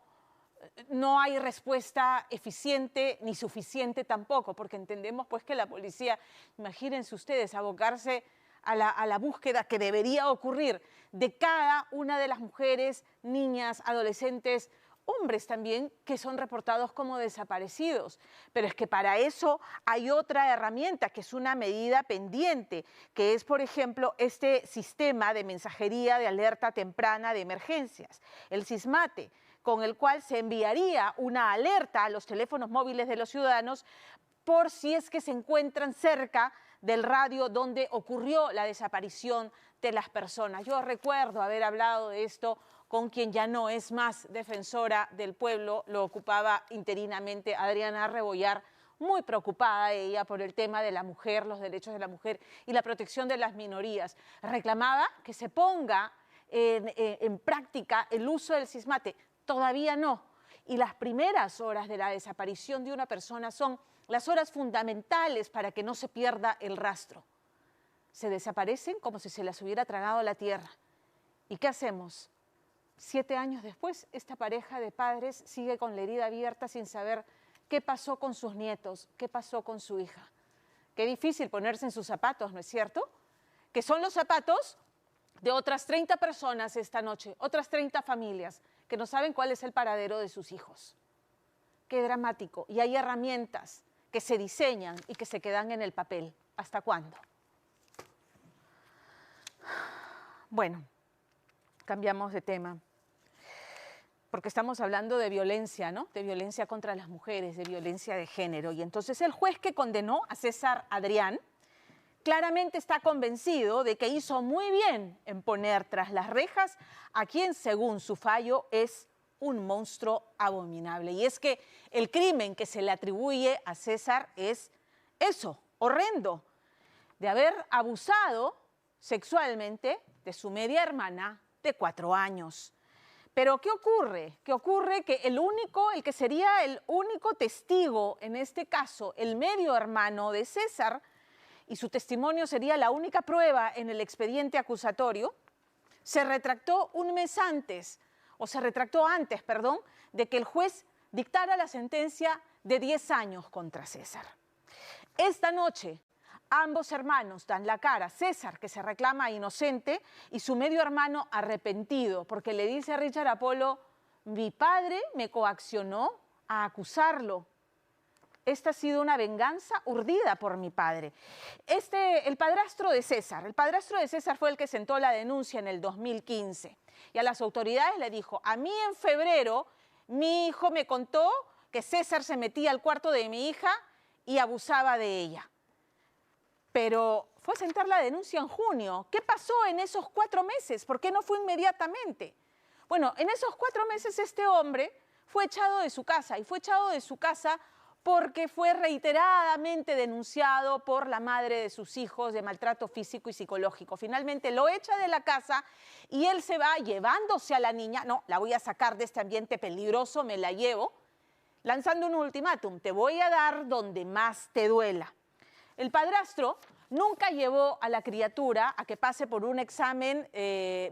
hay respuesta eficiente ni suficiente tampoco, porque entendemos pues que la policía, imagínense ustedes, abocarse a la búsqueda que debería ocurrir de cada una de las mujeres, niñas, adolescentes, hombres también que son reportados como desaparecidos. Pero es que para eso hay otra herramienta que es una medida pendiente, que es, por ejemplo, este sistema de mensajería de alerta temprana de emergencias, el SISMATE, con el cual se enviaría una alerta a los teléfonos móviles de los ciudadanos por si es que se encuentran cerca del radio donde ocurrió la desaparición de las personas. Yo recuerdo haber hablado de esto con quien ya no es más defensora del pueblo, lo ocupaba interinamente Adriana Rebollar, muy preocupada ella por el tema de la mujer, los derechos de la mujer y la protección de las minorías. Reclamaba que se ponga en práctica el uso del SISMATE. Todavía no. Y las primeras horas de la desaparición de una persona son las horas fundamentales para que no se pierda el rastro. Se desaparecen como si se las hubiera tragado la tierra. ¿Y qué hacemos? 7 años después, esta pareja de padres sigue con la herida abierta sin saber qué pasó con sus nietos, qué pasó con su hija. Qué difícil ponerse en sus zapatos, ¿no es cierto? Que son los zapatos de otras 30 personas esta noche, otras 30 familias que no saben cuál es el paradero de sus hijos. Qué dramático. Y hay herramientas que se diseñan y que se quedan en el papel. ¿Hasta cuándo? Bueno, cambiamos de tema, porque estamos hablando de violencia, ¿no? De violencia contra las mujeres, de violencia de género. Y entonces el juez que condenó a César Adrián claramente está convencido de que hizo muy bien en poner tras las rejas a quien, según su fallo, es un monstruo abominable. Y es que el crimen que se le atribuye a César es eso, horrendo, de haber abusado sexualmente de su media hermana de 4 años. Pero ¿qué ocurre? ¿Qué ocurre? Que el que sería el único testigo en este caso, el medio hermano de César, y su testimonio sería la única prueba en el expediente acusatorio, se retractó antes, de que el juez dictara la sentencia de 10 años contra César. Esta noche, ambos hermanos dan la cara, César, que se reclama inocente, y su medio hermano arrepentido, porque le dice a Richard Apolo, mi padre me coaccionó a acusarlo. Esta ha sido una venganza urdida por mi padre. El padrastro de César fue el que sentó la denuncia en el 2015 y a las autoridades le dijo, a mí en febrero mi hijo me contó que César se metía al cuarto de mi hija y abusaba de ella. Pero fue a sentar la denuncia en junio. ¿Qué pasó en esos 4 meses? ¿Por qué no fue inmediatamente? Bueno, en esos 4 meses este hombre fue echado de su casa y fue echado de su casa porque fue reiteradamente denunciado por la madre de sus hijos de maltrato físico y psicológico. Finalmente lo echa de la casa y él se va llevándose a la niña, no, la voy a sacar de este ambiente peligroso, me la llevo, lanzando un ultimátum, te voy a dar donde más te duela. El padrastro nunca llevó a la criatura a que pase por un examen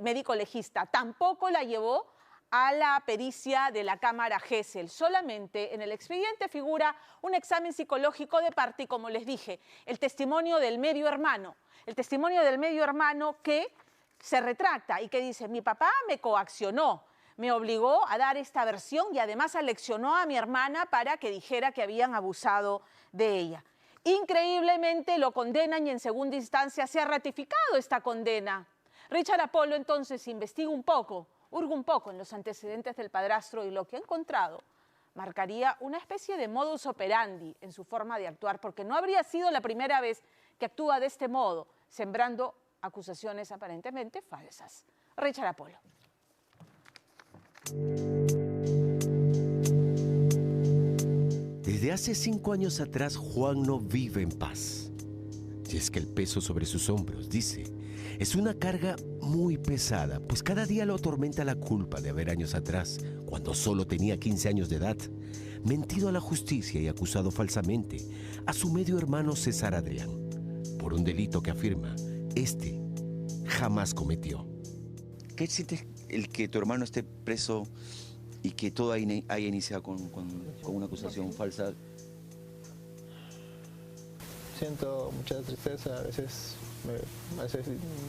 médico legista, tampoco la llevó a la pericia de la cámara Gesell. Solamente en el expediente figura un examen psicológico de parte y, como les dije, el testimonio del medio hermano. El testimonio del medio hermano que se retracta y que dice, mi papá me coaccionó, me obligó a dar esta versión y además aleccionó a mi hermana para que dijera que habían abusado de ella. Increíblemente lo condenan y en segunda instancia se ha ratificado esta condena. Richard Apolo entonces investiga un poco, hurga un poco en los antecedentes del padrastro y lo que ha encontrado marcaría una especie de modus operandi en su forma de actuar, porque no habría sido la primera vez que actúa de este modo, sembrando acusaciones aparentemente falsas. Richard Apolo. Desde hace 5 años atrás, Juan no vive en paz. Y es que el peso sobre sus hombros, dice, es una carga muy pesada, pues cada día lo atormenta la culpa de haber años atrás, cuando solo tenía 15 años de edad, mentido a la justicia y acusado falsamente a su medio hermano César Adrián, por un delito que afirma, jamás cometió. ¿Qué sientes el que tu hermano esté preso y que todo haya iniciado con una acusación falsa? Siento mucha tristeza, a veces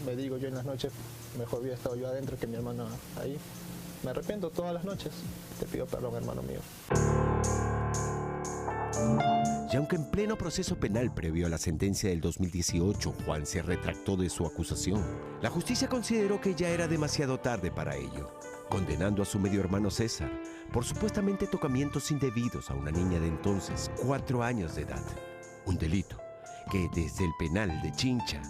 me digo yo en las noches, mejor hubiera estado yo adentro que mi hermano ahí. Me arrepiento todas las noches, te pido perdón, hermano mío. Y aunque en pleno proceso penal previo a la sentencia del 2018, Juan se retractó de su acusación, la justicia consideró que ya era demasiado tarde para ello, condenando a su medio hermano César por supuestamente tocamientos indebidos a una niña de entonces 4 años de edad. Un delito que desde el penal de Chincha,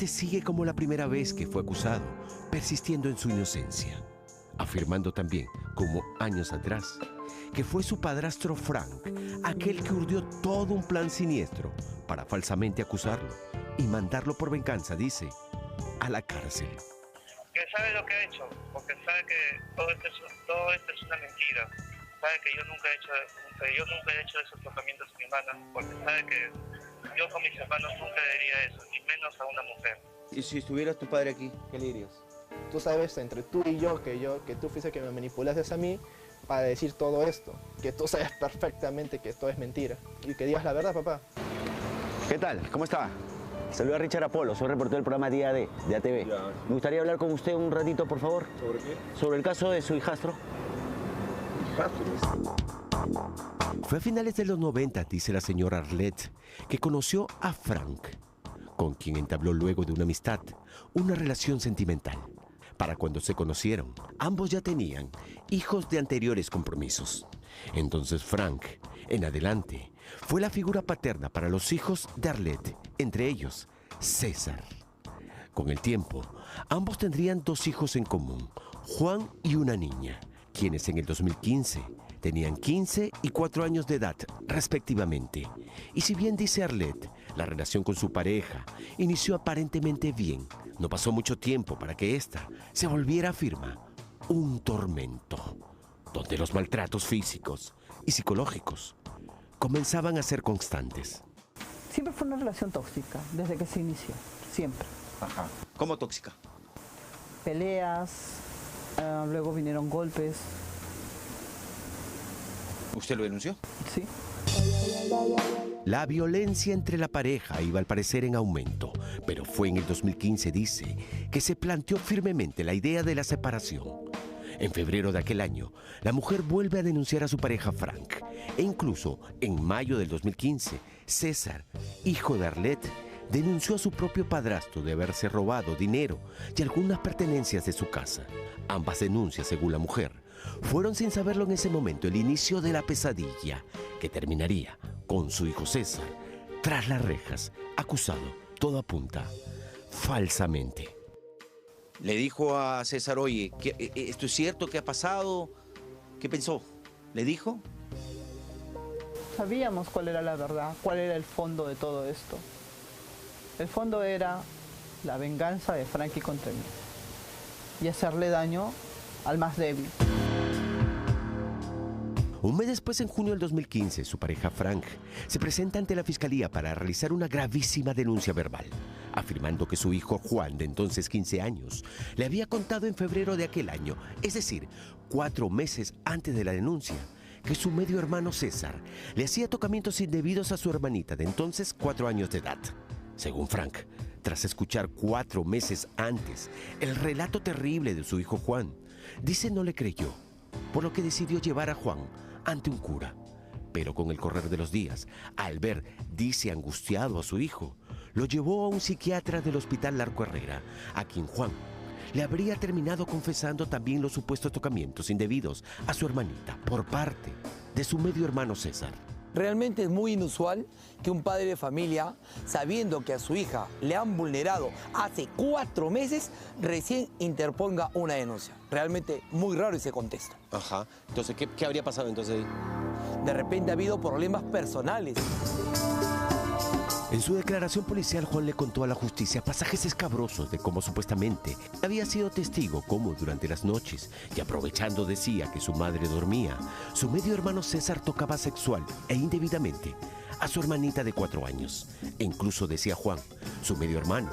sigue como la primera vez que fue acusado, persistiendo en su inocencia, afirmando también, como años atrás, que fue su padrastro Frank, aquel que urdió todo un plan siniestro para falsamente acusarlo y mandarlo por venganza, dice, a la cárcel. Que sabe lo que ha hecho, porque sabe que todo esto es una mentira. Sabe que yo nunca he hecho esos tocamientos a mi hermana, porque sabe que yo con mis hermanos nunca diría eso, ni menos a una mujer. ¿Y si estuviera tu padre aquí, qué le dirías? Tú sabes, entre tú y yo, que tú fuiste que me manipulases a mí para decir todo esto, que tú sabes perfectamente que esto es mentira y que digas la verdad, papá. ¿Qué tal? ¿Cómo está? Saluda a Richard Apolo, soy reportero del programa Día D de ATV. Me gustaría hablar con usted un ratito, por favor. ¿Sobre qué? Sobre el caso de su hijastro. Fue a finales de los 90, dice la señora Arlette, que conoció a Frank, con quien entabló luego de una amistad, una relación sentimental. Para cuando se conocieron, ambos ya tenían hijos de anteriores compromisos. Entonces Frank, en adelante, fue la figura paterna para los hijos de Arlette, entre ellos César. Con el tiempo, ambos tendrían 2 hijos en común, Juan y una niña, quienes en el 2015 tenían 15 y 4 años de edad, respectivamente. Y si bien dice Arlette, la relación con su pareja inició aparentemente bien, no pasó mucho tiempo para que ésta se volviera, afirma, un tormento, donde los maltratos físicos y psicológicos comenzaban a ser constantes. Siempre fue una relación tóxica, desde que se inició, siempre. Ajá. ¿Cómo tóxica? Peleas, luego vinieron golpes. ¿Usted lo denunció? Sí. La violencia entre la pareja iba al parecer en aumento, pero fue en el 2015, dice, que se planteó firmemente la idea de la separación. En febrero de aquel año, la mujer vuelve a denunciar a su pareja Frank, e incluso en mayo del 2015, César, hijo de Arlette, denunció a su propio padrastro de haberse robado dinero y algunas pertenencias de su casa. Ambas denuncias, según la mujer, fueron sin saberlo en ese momento el inicio de la pesadilla que terminaría con su hijo César tras las rejas, acusado, todo apunta, falsamente. Le dijo a César, oye, ¿esto es cierto? ¿Qué ha pasado? ¿Qué pensó? ¿Le dijo? Sabíamos cuál era la verdad, cuál era el fondo de todo esto. El fondo era la venganza de Frankie contra mí y hacerle daño al más débil. Un mes después, en junio del 2015, su pareja Frank se presenta ante la fiscalía para realizar una gravísima denuncia verbal, afirmando que su hijo Juan, de entonces 15 años, le había contado en febrero de aquel año, es decir, 4 meses antes de la denuncia, que su medio hermano César le hacía tocamientos indebidos a su hermanita, de entonces 4 años de edad. Según Frank, tras escuchar 4 meses antes el relato terrible de su hijo Juan, dice no le creyó, por lo que decidió llevar a Juan ante un cura. Pero con el correr de los días, al ver, dice, angustiado a su hijo, lo llevó a un psiquiatra del Hospital Larco Herrera, a quien Juan le habría terminado confesando también los supuestos tocamientos indebidos a su hermanita por parte de su medio hermano César. Realmente es muy inusual que un padre de familia, sabiendo que a su hija le han vulnerado hace 4 meses, recién interponga una denuncia. Realmente muy raro ese contexto. Ajá. Entonces, ¿qué habría pasado entonces ahí? De repente ha habido problemas personales. En su declaración policial, Juan le contó a la justicia pasajes escabrosos de cómo supuestamente había sido testigo cómo durante las noches, y aprovechando decía que su madre dormía, su medio hermano César tocaba sexual e indebidamente a su hermanita de 4 años. E incluso decía Juan, su medio hermano,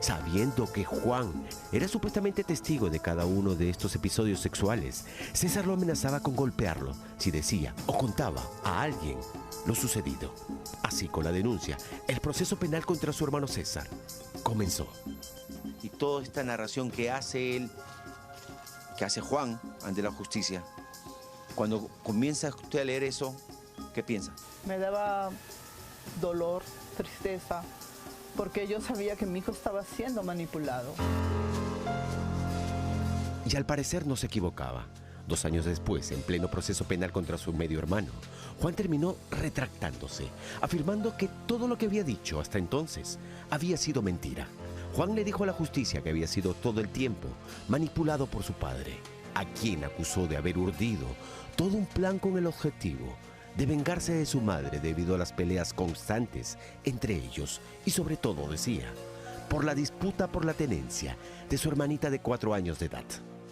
sabiendo que Juan era supuestamente testigo de cada uno de estos episodios sexuales, César lo amenazaba con golpearlo si decía o contaba a alguien lo sucedido. Así, con la denuncia, el proceso penal contra su hermano César comenzó. Y toda esta narración que hace él, que hace Juan ante la justicia, cuando comienza usted a leer eso, ¿qué piensa? Me daba dolor, tristeza, porque yo sabía que mi hijo estaba siendo manipulado. Y al parecer no se equivocaba. 2 años después, en pleno proceso penal contra su medio hermano, Juan terminó retractándose, afirmando que todo lo que había dicho hasta entonces había sido mentira. Juan le dijo a la justicia que había sido todo el tiempo manipulado por su padre, a quien acusó de haber urdido todo un plan con el objetivo de vengarse de su madre debido a las peleas constantes entre ellos y, sobre todo, decía, por la disputa por la tenencia de su hermanita de 4 años de edad.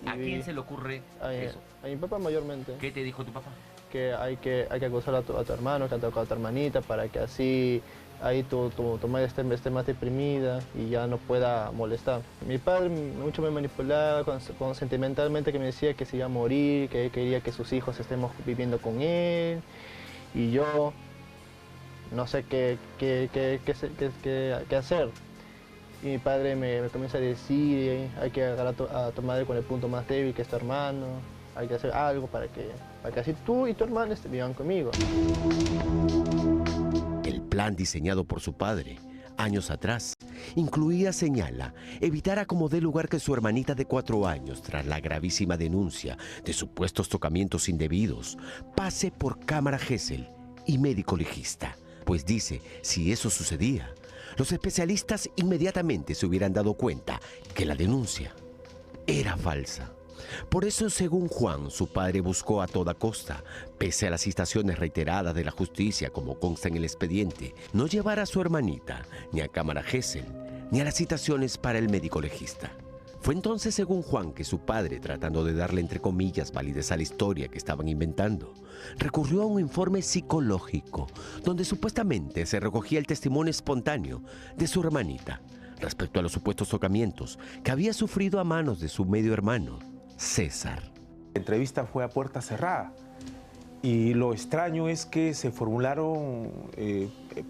¿A quién se le ocurre eso? A mi papá mayormente. ¿Qué te dijo tu papá? Que hay que acusar a tu hermano, que ha tocado a tu hermanita, para que así ahí tu madre esté más deprimida y ya no pueda molestar. Mi padre mucho me manipulaba sentimentalmente, que me decía que se iba a morir, que él quería que sus hijos estemos viviendo con él. Y yo no sé qué hacer. Y mi padre me comienza a decir, hay que agarrar a tu madre con el punto más débil, que es tu hermano, hay que hacer algo para que así tú y tu hermano vivan conmigo. El plan diseñado por su padre años atrás incluía, señala, evitar a como dé lugar que su hermanita de 4 años, tras la gravísima denuncia de supuestos tocamientos indebidos, pase por cámara Gesell y médico legista. Pues dice, si eso sucedía, los especialistas inmediatamente se hubieran dado cuenta que la denuncia era falsa. Por eso, según Juan, su padre buscó a toda costa, pese a las citaciones reiteradas de la justicia, como consta en el expediente, no llevar a su hermanita ni a cámara Gesell, ni a las citaciones para el médico legista. Fue entonces, según Juan, que su padre, tratando de darle entre comillas validez a la historia que estaban inventando, recurrió a un informe psicológico, donde supuestamente se recogía el testimonio espontáneo de su hermanita respecto a los supuestos tocamientos que había sufrido a manos de su medio hermano, César. La entrevista fue a puerta cerrada y lo extraño es que se formularon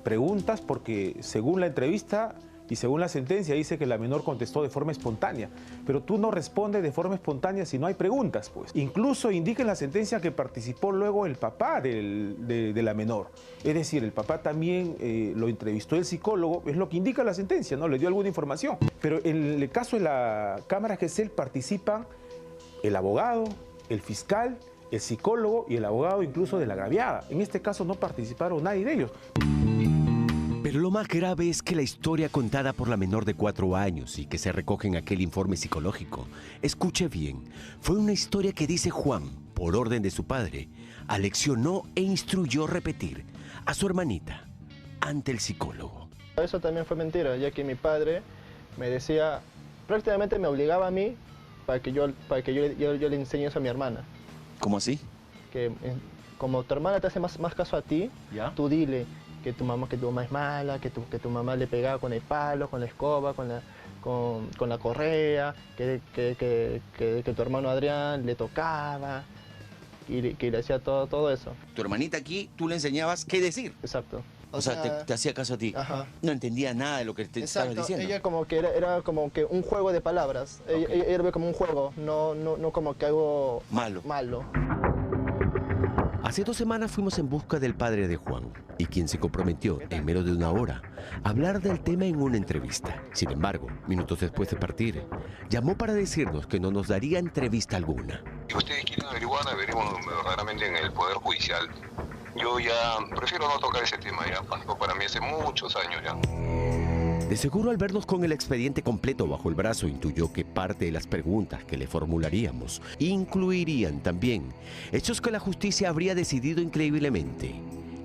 preguntas porque según la entrevista y según la sentencia dice que la menor contestó de forma espontánea, pero tú no respondes de forma espontánea si no hay preguntas, pues. Incluso indica en la sentencia que participó luego el papá de la menor, es decir, el papá también lo entrevistó el psicólogo, es lo que indica la sentencia, ¿no? Le dio alguna información, pero en el caso de la cámara Gesell participan el abogado, el fiscal, el psicólogo y el abogado incluso de la agraviada. En este caso no participaron nadie de ellos. Pero lo más grave es que la historia contada por la menor de 4 años y que se recoge en aquel informe psicológico, escuche bien, fue una historia que, dice Juan, por orden de su padre, aleccionó e instruyó repetir a su hermanita ante el psicólogo. Eso también fue mentira, ya que mi padre me decía, prácticamente me obligaba a mí para que yo le enseñe eso a mi hermana. ¿Cómo así? Que como tu hermana te hace más caso a ti, ¿ya? Tú dile que tu mamá es mala, que tu mamá le pegaba con el palo, con la escoba, con la correa, que tu hermano Adrián le tocaba y que le hacía todo eso. Tu hermanita aquí, tú le enseñaba qué decir. Exacto. O sea, te hacía caso a ti. Ajá. No entendía nada de lo que te estabas diciendo. Ella como que era como que un juego de palabras. Okay. Ella ve como un juego, no como que algo malo. Hace 2 semanas fuimos en busca del padre de Juan, y quien se comprometió en menos de 1 hora a hablar del tema en una entrevista. Sin embargo, minutos después de partir, llamó para decirnos que no nos daría entrevista alguna. Si ustedes quieren averiguar, averiguan verdaderamente en el Poder Judicial. Yo ya prefiero no tocar ese tema, ya pasó para mí hace muchos años ya. De seguro, al vernos con el expediente completo bajo el brazo, intuyó que parte de las preguntas que le formularíamos incluirían también hechos que la justicia habría decidido increíblemente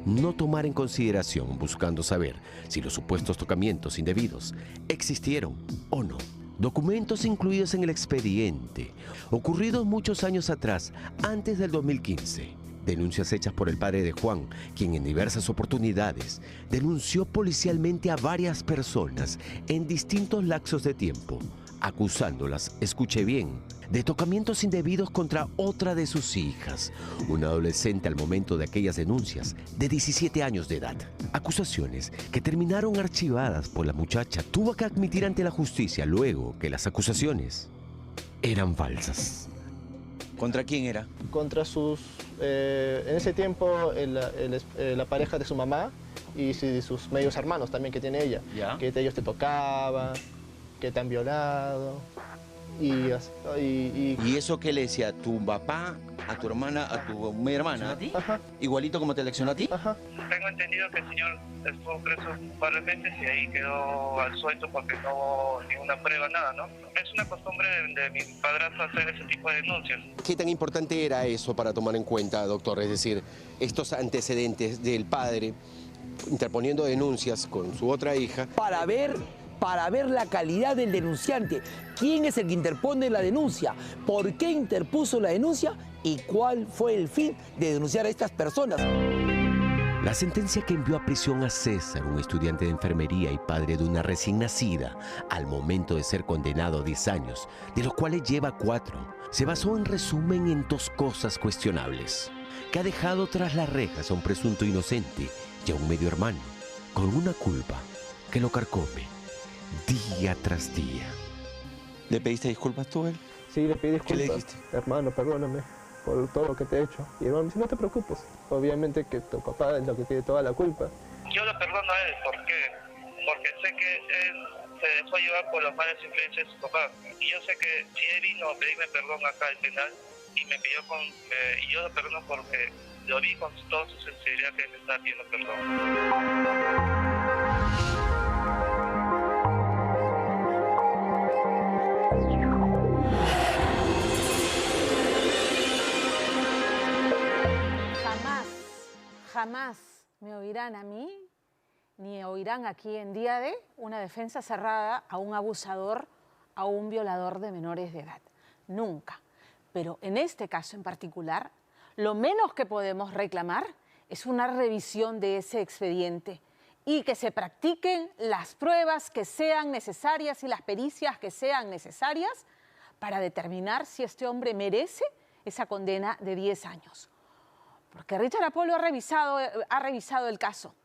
no tomar en consideración, buscando saber si los supuestos tocamientos indebidos existieron o no. Documentos incluidos en el expediente, ocurridos muchos años atrás, antes del 2015. Denuncias hechas por el padre de Juan, quien en diversas oportunidades denunció policialmente a varias personas en distintos lapsos de tiempo, acusándolas, escuche bien, de tocamientos indebidos contra otra de sus hijas, una adolescente al momento de aquellas denuncias, de 17 años de edad. Acusaciones que terminaron archivadas, pues la muchacha tuvo que admitir ante la justicia luego que las acusaciones eran falsas. ¿Contra quién era? Contra sus, en ese tiempo, la pareja de su mamá y sus medios hermanos también que tiene ella. ¿Ya? Que ellos te tocaban, que te han violado. ¿Y eso qué le decía? ¿Tu papá, a tu hermana, a tu media hermana? ¿A ti? Ajá. ¿Igualito como te leccionó a ti? Ajá. Tengo entendido que el señor estuvo preso un par de meses y ahí quedó al suelto porque no hubo ninguna prueba, nada, ¿no? Es una costumbre de mi padrastro hacer ese tipo de denuncias. ¿Qué tan importante era eso para tomar en cuenta, doctor? Es decir, estos antecedentes del padre interponiendo denuncias con su otra hija. Para ver la calidad del denunciante, quién es el que interpone la denuncia, por qué interpuso la denuncia y cuál fue el fin de denunciar a estas personas. La sentencia que envió a prisión a César, un estudiante de enfermería y padre de una recién nacida, al momento de ser condenado a 10 años, de los cuales lleva 4, se basó en resumen en 2 cosas cuestionables: que ha dejado tras las rejas a un presunto inocente y a un medio hermano con una culpa que lo carcome día tras día. ¿Le pediste disculpas tú a él? Sí, le pedí disculpas. ¿Qué le dijiste? Hermano, perdóname por todo lo que te he hecho. Y hermano me dice, no te preocupes. Obviamente que tu papá es lo que tiene toda la culpa. Yo lo perdono a él, ¿por qué? Porque sé que él se dejó llevar por las malas influencias de su papá. Y yo sé que si él vino a pedirme perdón acá al penal y me pidió y yo lo perdono porque lo vi con toda su sinceridad que él me estaba pidiendo perdón. Jamás me oirán a mí, ni oirán aquí en Día D una defensa cerrada a un abusador, a un violador de menores de edad. Nunca. Pero en este caso en particular, lo menos que podemos reclamar es una revisión de ese expediente y que se practiquen las pruebas que sean necesarias y las pericias que sean necesarias para determinar si este hombre merece esa condena de 10 años. Porque Richard Apolo ha revisado el caso.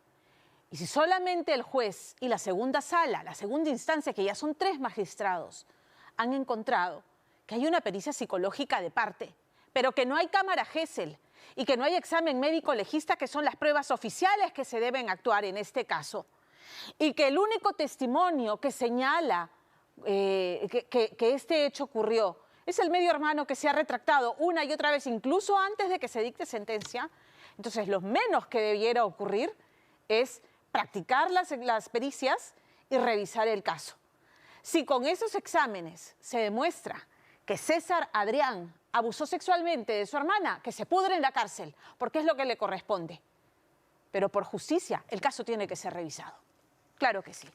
Y si solamente el juez y la segunda sala, la segunda instancia, que ya son 3 magistrados, han encontrado que hay una pericia psicológica de parte, pero que no hay cámara Gesell y que no hay examen médico legista, que son las pruebas oficiales que se deben actuar en este caso, y que el único testimonio que señala que este hecho ocurrió es el medio hermano, que se ha retractado una y otra vez, incluso antes de que se dicte sentencia. Entonces, lo menos que debiera ocurrir es practicar las pericias y revisar el caso. Si con esos exámenes se demuestra que César Adrián abusó sexualmente de su hermana, que se pudre en la cárcel, porque es lo que le corresponde. Pero por justicia, el caso tiene que ser revisado. Claro que sí.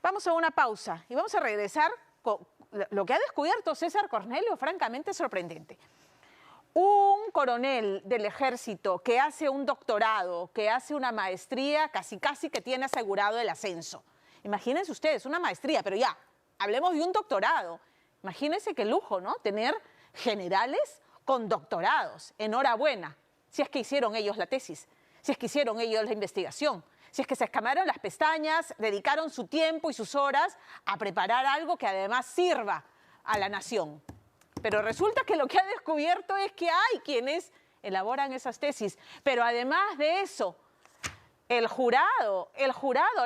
Vamos a una pausa y vamos a regresar con lo que ha descubierto César Cornelio, francamente sorprendente. Un coronel del ejército que hace un doctorado, que hace una maestría, casi que tiene asegurado el ascenso. Imagínense ustedes, una maestría, pero ya, hablemos de un doctorado. Imagínense qué lujo, ¿no? Tener generales con doctorados. Enhorabuena, si es que hicieron ellos la tesis, si es que hicieron ellos la investigación, si es que se escamaron las pestañas, dedicaron su tiempo y sus horas a preparar algo que además sirva a la nación. Pero resulta que lo que ha descubierto es que hay quienes elaboran esas tesis. Pero además de eso, el jurado,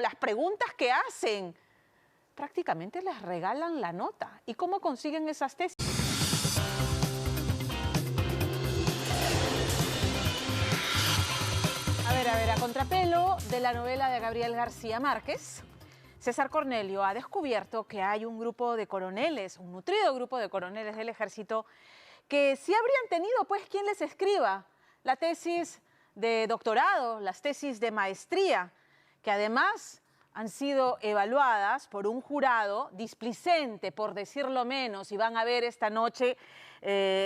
las preguntas que hacen, prácticamente les regalan la nota. ¿Y cómo consiguen esas tesis? A contrapelo de la novela de Gabriel García Márquez, César Cornelio ha descubierto que hay un grupo de coroneles, un nutrido grupo de coroneles del ejército, que sí habrían tenido, pues, quien les escriba la tesis de doctorado, las tesis de maestría, que además han sido evaluadas por un jurado displicente, por decirlo menos, y van a ver esta noche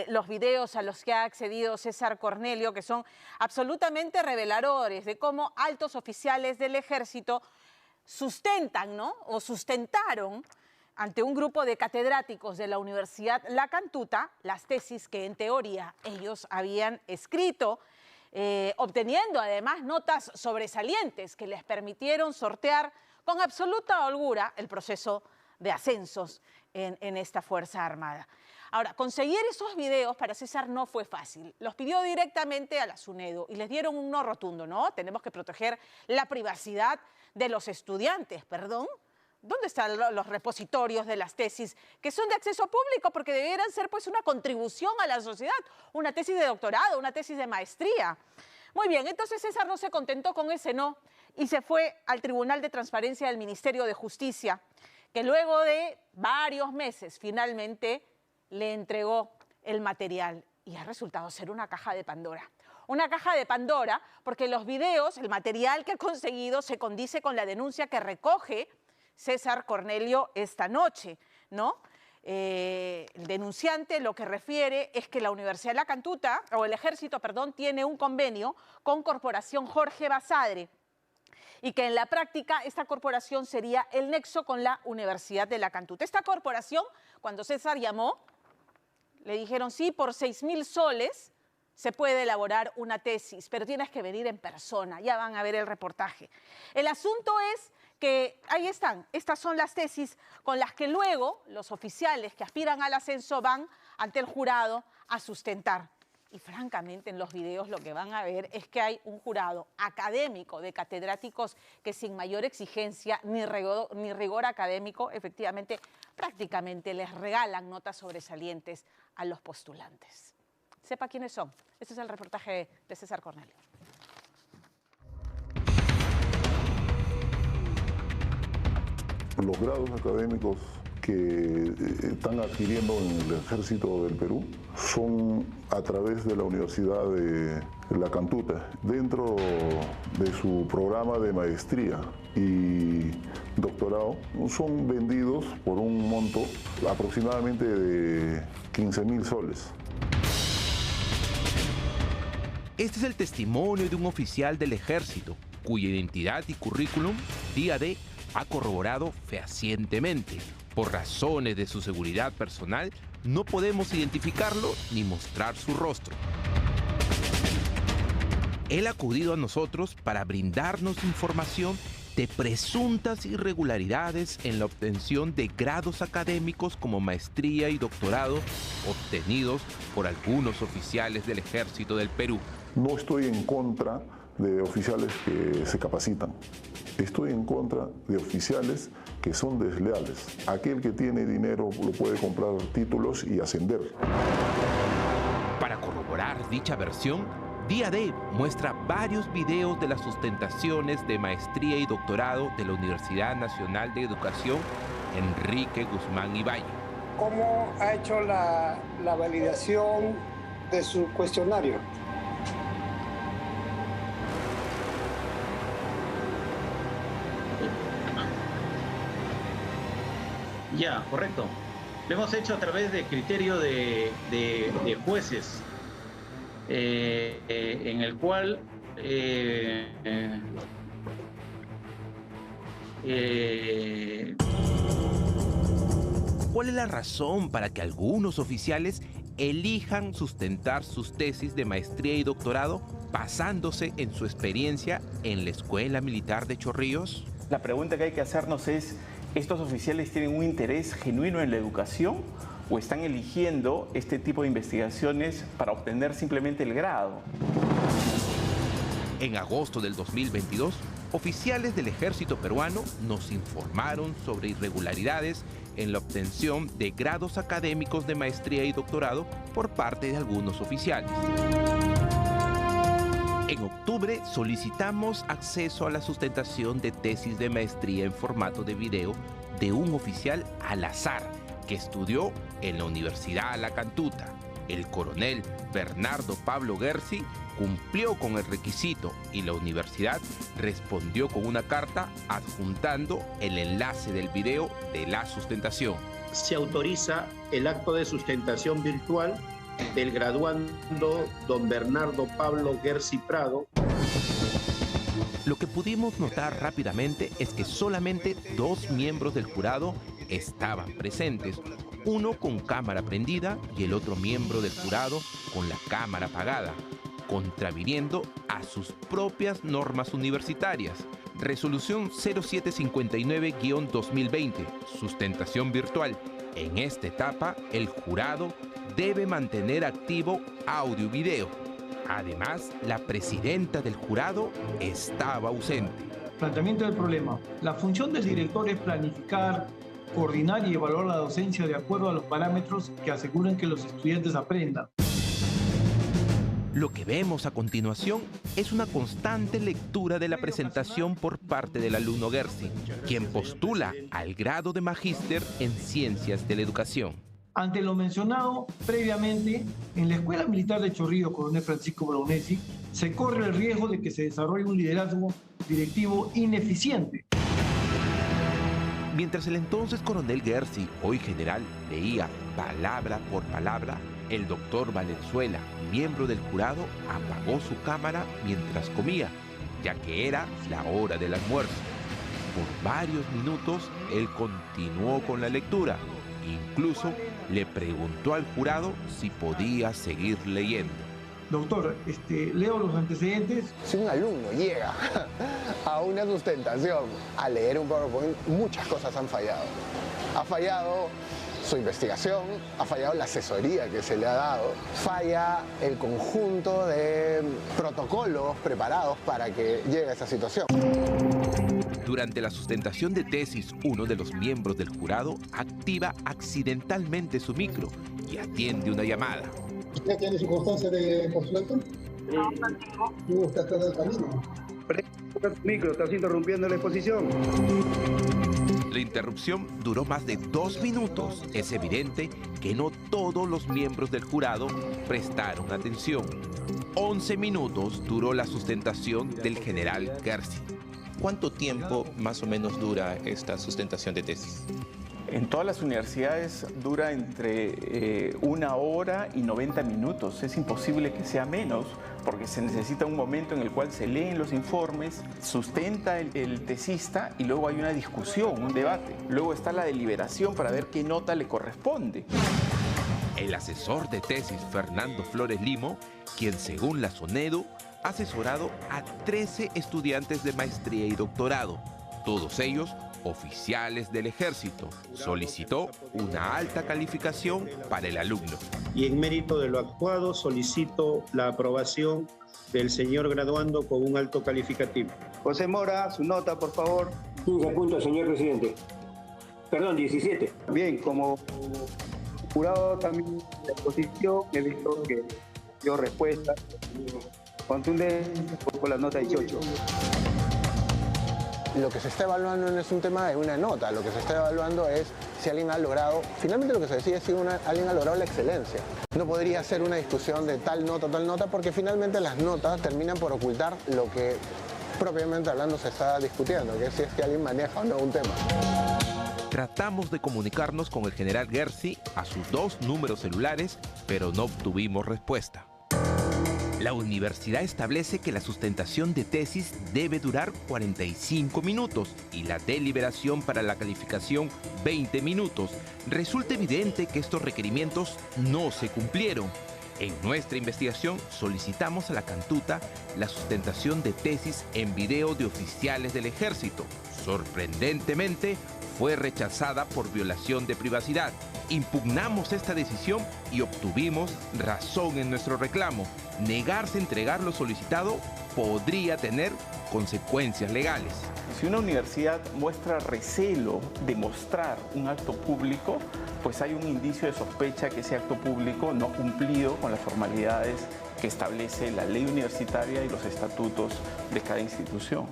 los videos a los que ha accedido César Cornelio, que son absolutamente reveladores de cómo altos oficiales del ejército sustentan, ¿no? O sustentaron ante un grupo de catedráticos de la Universidad La Cantuta las tesis que en teoría ellos habían escrito, obteniendo además notas sobresalientes que les permitieron sortear con absoluta holgura el proceso de ascensos en esta Fuerza Armada. Ahora, conseguir esos videos para César no fue fácil. Los pidió directamente a la SUNEDU y les dieron un no rotundo, ¿no? Tenemos que proteger la privacidad de los estudiantes, ¿perdón? ¿Dónde están los repositorios de las tesis que son de acceso público? Porque debieran ser, pues, una contribución a la sociedad, una tesis de doctorado, una tesis de maestría. Muy bien, entonces César no se contentó con ese no y se fue al Tribunal de Transparencia del Ministerio de Justicia, que luego de varios meses finalmente le entregó el material y ha resultado ser una caja de Pandora. Una caja de Pandora porque los videos, el material que ha conseguido se condice con la denuncia que recoge César Cornelio esta noche, ¿no? El denunciante lo que refiere es que la Universidad de La Cantuta, o el Ejército, perdón, tiene un convenio con Corporación Jorge Basadre y que en la práctica esta corporación sería el nexo con la Universidad de La Cantuta. Esta corporación, cuando César llamó, le dijeron sí, por 6.000 soles se puede elaborar una tesis, pero tienes que venir en persona, ya van a ver el reportaje. El asunto es que ahí están, estas son las tesis con las que luego los oficiales que aspiran al ascenso van ante el jurado a sustentar. Y francamente en los videos lo que van a ver es que hay un jurado académico de catedráticos que sin mayor exigencia ni rigor académico, efectivamente, prácticamente les regalan notas sobresalientes a los postulantes. Sepa quiénes son. Este es el reportaje de César Cornelio. Los grados académicos que están adquiriendo en el Ejército del Perú son a través de la Universidad de La Cantuta, dentro de su programa de maestría y doctorado, son vendidos por un monto aproximadamente de 15.000 soles. Este es el testimonio de un oficial del Ejército, cuya identidad y currículum día D ha corroborado fehacientemente. Por razones de su seguridad personal, no podemos identificarlo ni mostrar su rostro. Él ha acudido a nosotros para brindarnos información de presuntas irregularidades en la obtención de grados académicos como maestría y doctorado obtenidos por algunos oficiales del Ejército del Perú. No estoy en contra de oficiales que se capacitan. Estoy en contra de oficiales que son desleales. Aquel que tiene dinero lo puede comprar títulos y ascender. Para corroborar dicha versión, Día D muestra varios videos de las sustentaciones de maestría y doctorado de la Universidad Nacional de Educación Enrique Guzmán y Valle. ¿Cómo ha hecho la validación de su cuestionario? Ya, correcto. Lo hemos hecho a través de criterio de jueces, en el cual ¿Cuál es la razón para que algunos oficiales elijan sustentar sus tesis de maestría y doctorado basándose en su experiencia en la Escuela Militar de Chorrillos? La pregunta que hay que hacernos es: ¿estos oficiales tienen un interés genuino en la educación o están eligiendo este tipo de investigaciones para obtener simplemente el grado? En agosto del 2022, oficiales del Ejército peruano nos informaron sobre irregularidades en la obtención de grados académicos de maestría y doctorado por parte de algunos oficiales. En octubre solicitamos acceso a la sustentación de tesis de maestría en formato de video de un oficial al azar que estudió en la Universidad La Cantuta. El coronel Bernardo Pablo Gersi cumplió con el requisito y la universidad respondió con una carta adjuntando el enlace del video de la sustentación. se autoriza el acto de sustentación virtual del graduando don Bernardo Pablo Gersi Prado. Lo que pudimos notar rápidamente es que solamente 2 miembros del jurado estaban presentes, uno con cámara prendida y el otro miembro del jurado con la cámara apagada, contraviniendo a sus propias normas universitarias. Resolución 0759-2020, sustentación virtual. En esta etapa, el jurado debe mantener activo audio y video. Además, la presidenta del jurado estaba ausente. Planteamiento del problema. La función del director es planificar, coordinar y evaluar la docencia de acuerdo a los parámetros que aseguren que los estudiantes aprendan. Lo que vemos a continuación es una constante lectura de la presentación por parte del alumno Gersi, quien postula al grado de magíster en Ciencias de la Educación. Ante lo mencionado previamente, en la Escuela Militar de Chorrillos, Coronel Francisco Braunesi, se corre el riesgo de que se desarrolle un liderazgo directivo ineficiente. Mientras el entonces coronel Gersi, hoy general, leía palabra por palabra, el doctor Valenzuela, miembro del jurado, apagó su cámara mientras comía, ya que era la hora del almuerzo. Por varios minutos, él continuó con la lectura. Incluso le preguntó al jurado si podía seguir leyendo. Doctor, leo los antecedentes. Si un alumno llega a una sustentación a leer un PowerPoint, muchas cosas han fallado. Ha fallado su investigación, ha fallado la asesoría que se le ha dado, falla el conjunto de protocolos preparados para que llegue a esa situación. Durante la sustentación de tesis, uno de los miembros del jurado activa accidentalmente su micro y atiende una llamada. ¿Usted tiene su constancia de postulato? No, no tengo. Está atrás del camino. Micro, estás interrumpiendo la exposición. La interrupción duró más de 2 minutos. Es evidente que no todos los miembros del jurado prestaron atención. 11 minutos duró la sustentación del general Gersi. ¿Cuánto tiempo más o menos dura esta sustentación de tesis? En todas las universidades dura entre 1 hora y 90 minutos. Es imposible que sea menos, porque se necesita un momento en el cual se leen los informes, sustenta el tesista y luego hay una discusión, un debate. Luego está la deliberación para ver qué nota le corresponde. El asesor de tesis, Fernando Flores Limo, quien según la SONEDU ha asesorado a 13 estudiantes de maestría y doctorado, todos ellos oficiales del ejército, solicitó una alta calificación para el alumno. Y en mérito de lo actuado solicito la aprobación del señor graduando con un alto calificativo. José Mora, su nota, por favor. 15 puntos, señor presidente. Perdón, 17. Bien, como jurado también de la exposición, he visto que dio respuesta contundente por la nota 18. Lo que se está evaluando no es un tema de una nota, lo que se está evaluando es si alguien ha logrado, finalmente lo que se decide es si alguien ha logrado la excelencia. No podría ser una discusión de tal nota, porque finalmente las notas terminan por ocultar lo que propiamente hablando se está discutiendo, que es si es que alguien maneja o no un tema. Tratamos de comunicarnos con el general Gersi a sus 2 números celulares, pero no obtuvimos respuesta. La universidad establece que la sustentación de tesis debe durar 45 minutos y la deliberación para la calificación 20 minutos. Resulta evidente que estos requerimientos no se cumplieron. En nuestra investigación solicitamos a la Cantuta la sustentación de tesis en video de oficiales del ejército. Sorprendentemente, fue rechazada por violación de privacidad. Impugnamos esta decisión y obtuvimos razón en nuestro reclamo. Negarse a entregar lo solicitado podría tener consecuencias legales. Si una universidad muestra recelo de mostrar un acto público, pues hay un indicio de sospecha que ese acto público no ha cumplido con las formalidades que establece la ley universitaria y los estatutos de cada institución.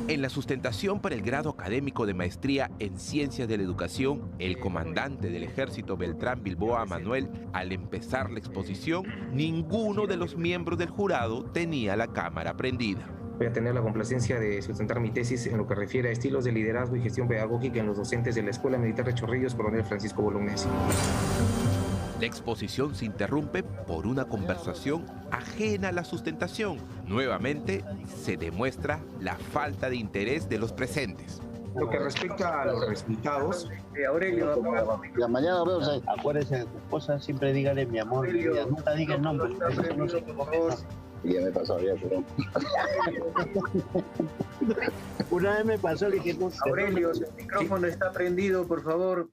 En la sustentación para el grado académico de maestría en Ciencias de la Educación, el comandante del Ejército Beltrán Bilboa Manuel, al empezar la exposición, ninguno de los miembros del jurado tenía la cámara prendida. Voy a tener la complacencia de sustentar mi tesis en lo que refiere a estilos de liderazgo y gestión pedagógica en los docentes de la Escuela Militar de Chorrillos, Coronel Francisco Bolognesi. La exposición se interrumpe por una conversación ajena a la sustentación. Nuevamente se demuestra la falta de interés de los presentes. Lo que respecta a los resultados, Aurelio, la mañana vemos ahí. Acuérdese de tu esposa, siempre dígale mi amor, nunca diga el nombre. Ya me pasó, ya, pero... Una vez me pasó, le dije... Aurelio, el micrófono está prendido, por favor.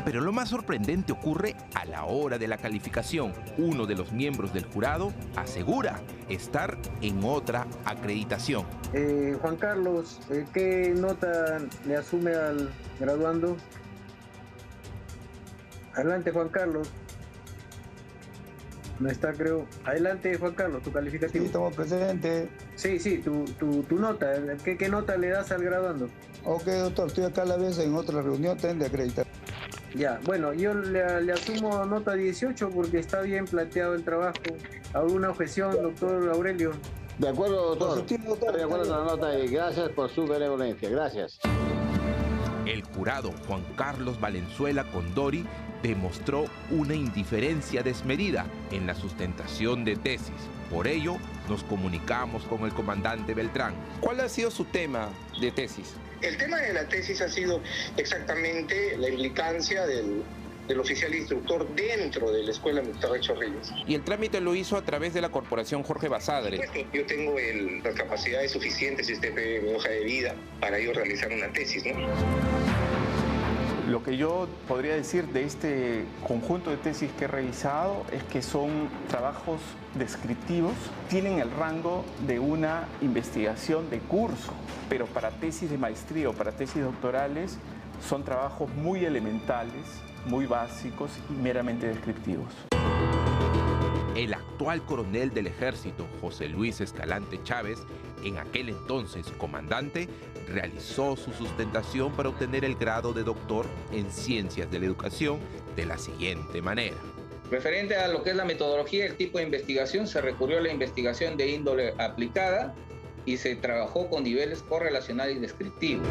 Pero lo más sorprendente ocurre a la hora de la calificación. Uno de los miembros del jurado asegura estar en otra acreditación. Juan Carlos, ¿qué nota le asume al graduando? Adelante, Juan Carlos. No está, creo. Adelante, Juan Carlos, tu calificativo. Sí, estamos presentes. Sí, tu nota. ¿Qué nota le das al graduando? Ok, doctor, estoy acá a la vez en otra reunión, ten de acreditar. Ya, bueno, yo le asumo nota 18 porque está bien planteado el trabajo. ¿Alguna objeción, doctor Aurelio? De acuerdo, doctor. Estoy de acuerdo con la nota y gracias por su benevolencia. Gracias. El jurado Juan Carlos Valenzuela Condori demostró una indiferencia desmedida en la sustentación de tesis. Por ello, nos comunicamos con el comandante Beltrán. ¿Cuál ha sido su tema de tesis? El tema de la tesis ha sido exactamente la implicancia del del oficial instructor dentro de la Escuela Militar de Chorrillos. Y el trámite lo hizo a través de la Corporación Jorge Basadre. Yo tengo las capacidades suficientes, mi hoja de vida, para yo realizar una tesis, ¿no? Lo que yo podría decir de este conjunto de tesis que he revisado es que son trabajos descriptivos, tienen el rango de una investigación de curso, pero para tesis de maestría o para tesis doctorales son trabajos muy elementales, muy básicos y meramente descriptivos. El actual coronel del Ejército, José Luis Escalante Chávez, en aquel entonces comandante, realizó su sustentación para obtener el grado de doctor en Ciencias de la Educación de la siguiente manera. Referente a lo que es la metodología, el tipo de investigación, se recurrió a la investigación de índole aplicada y se trabajó con niveles correlacional y descriptivo.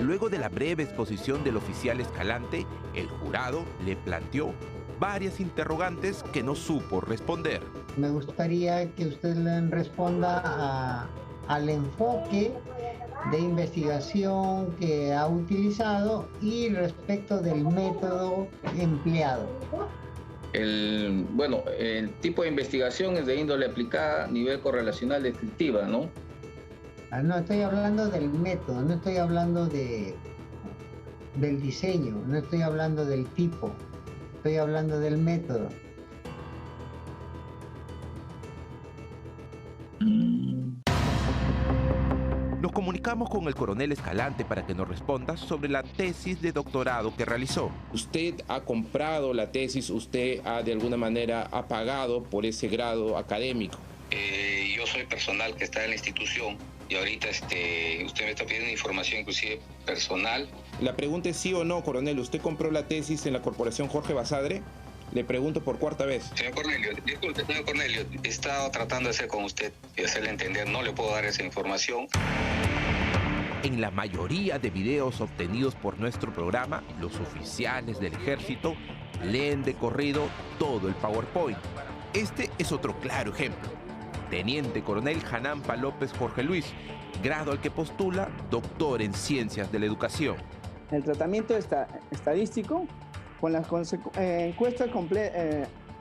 Luego de la breve exposición del oficial Escalante, el jurado le planteó varias interrogantes que no supo responder. Me gustaría que usted le responda al enfoque de investigación que ha utilizado y respecto del método empleado. El tipo de investigación es de índole aplicada, nivel correlacional descriptiva, ¿no? No estoy hablando del método, no estoy hablando del diseño, no estoy hablando del tipo, estoy hablando del método. Nos comunicamos con el coronel Escalante para que nos responda sobre la tesis de doctorado que realizó. ¿Usted ha comprado la tesis? ¿Usted de alguna manera ha pagado por ese grado académico? Yo soy personal que está en la institución y ahorita usted me está pidiendo información inclusive personal. La pregunta es sí o no, coronel. ¿Usted compró la tesis en la Corporación Jorge Basadre? Le pregunto por cuarta vez. Señor Cornelio, disculpe, señor Cornelio, he estado tratando de hacer con usted y hacerle entender, no le puedo dar esa información. En la mayoría de videos obtenidos por nuestro programa, los oficiales del Ejército leen de corrido todo el PowerPoint. Este es otro claro ejemplo. Teniente Coronel Janampa López Jorge Luis, grado al que postula doctor en Ciencias de la Educación. El tratamiento estadístico con las encuestas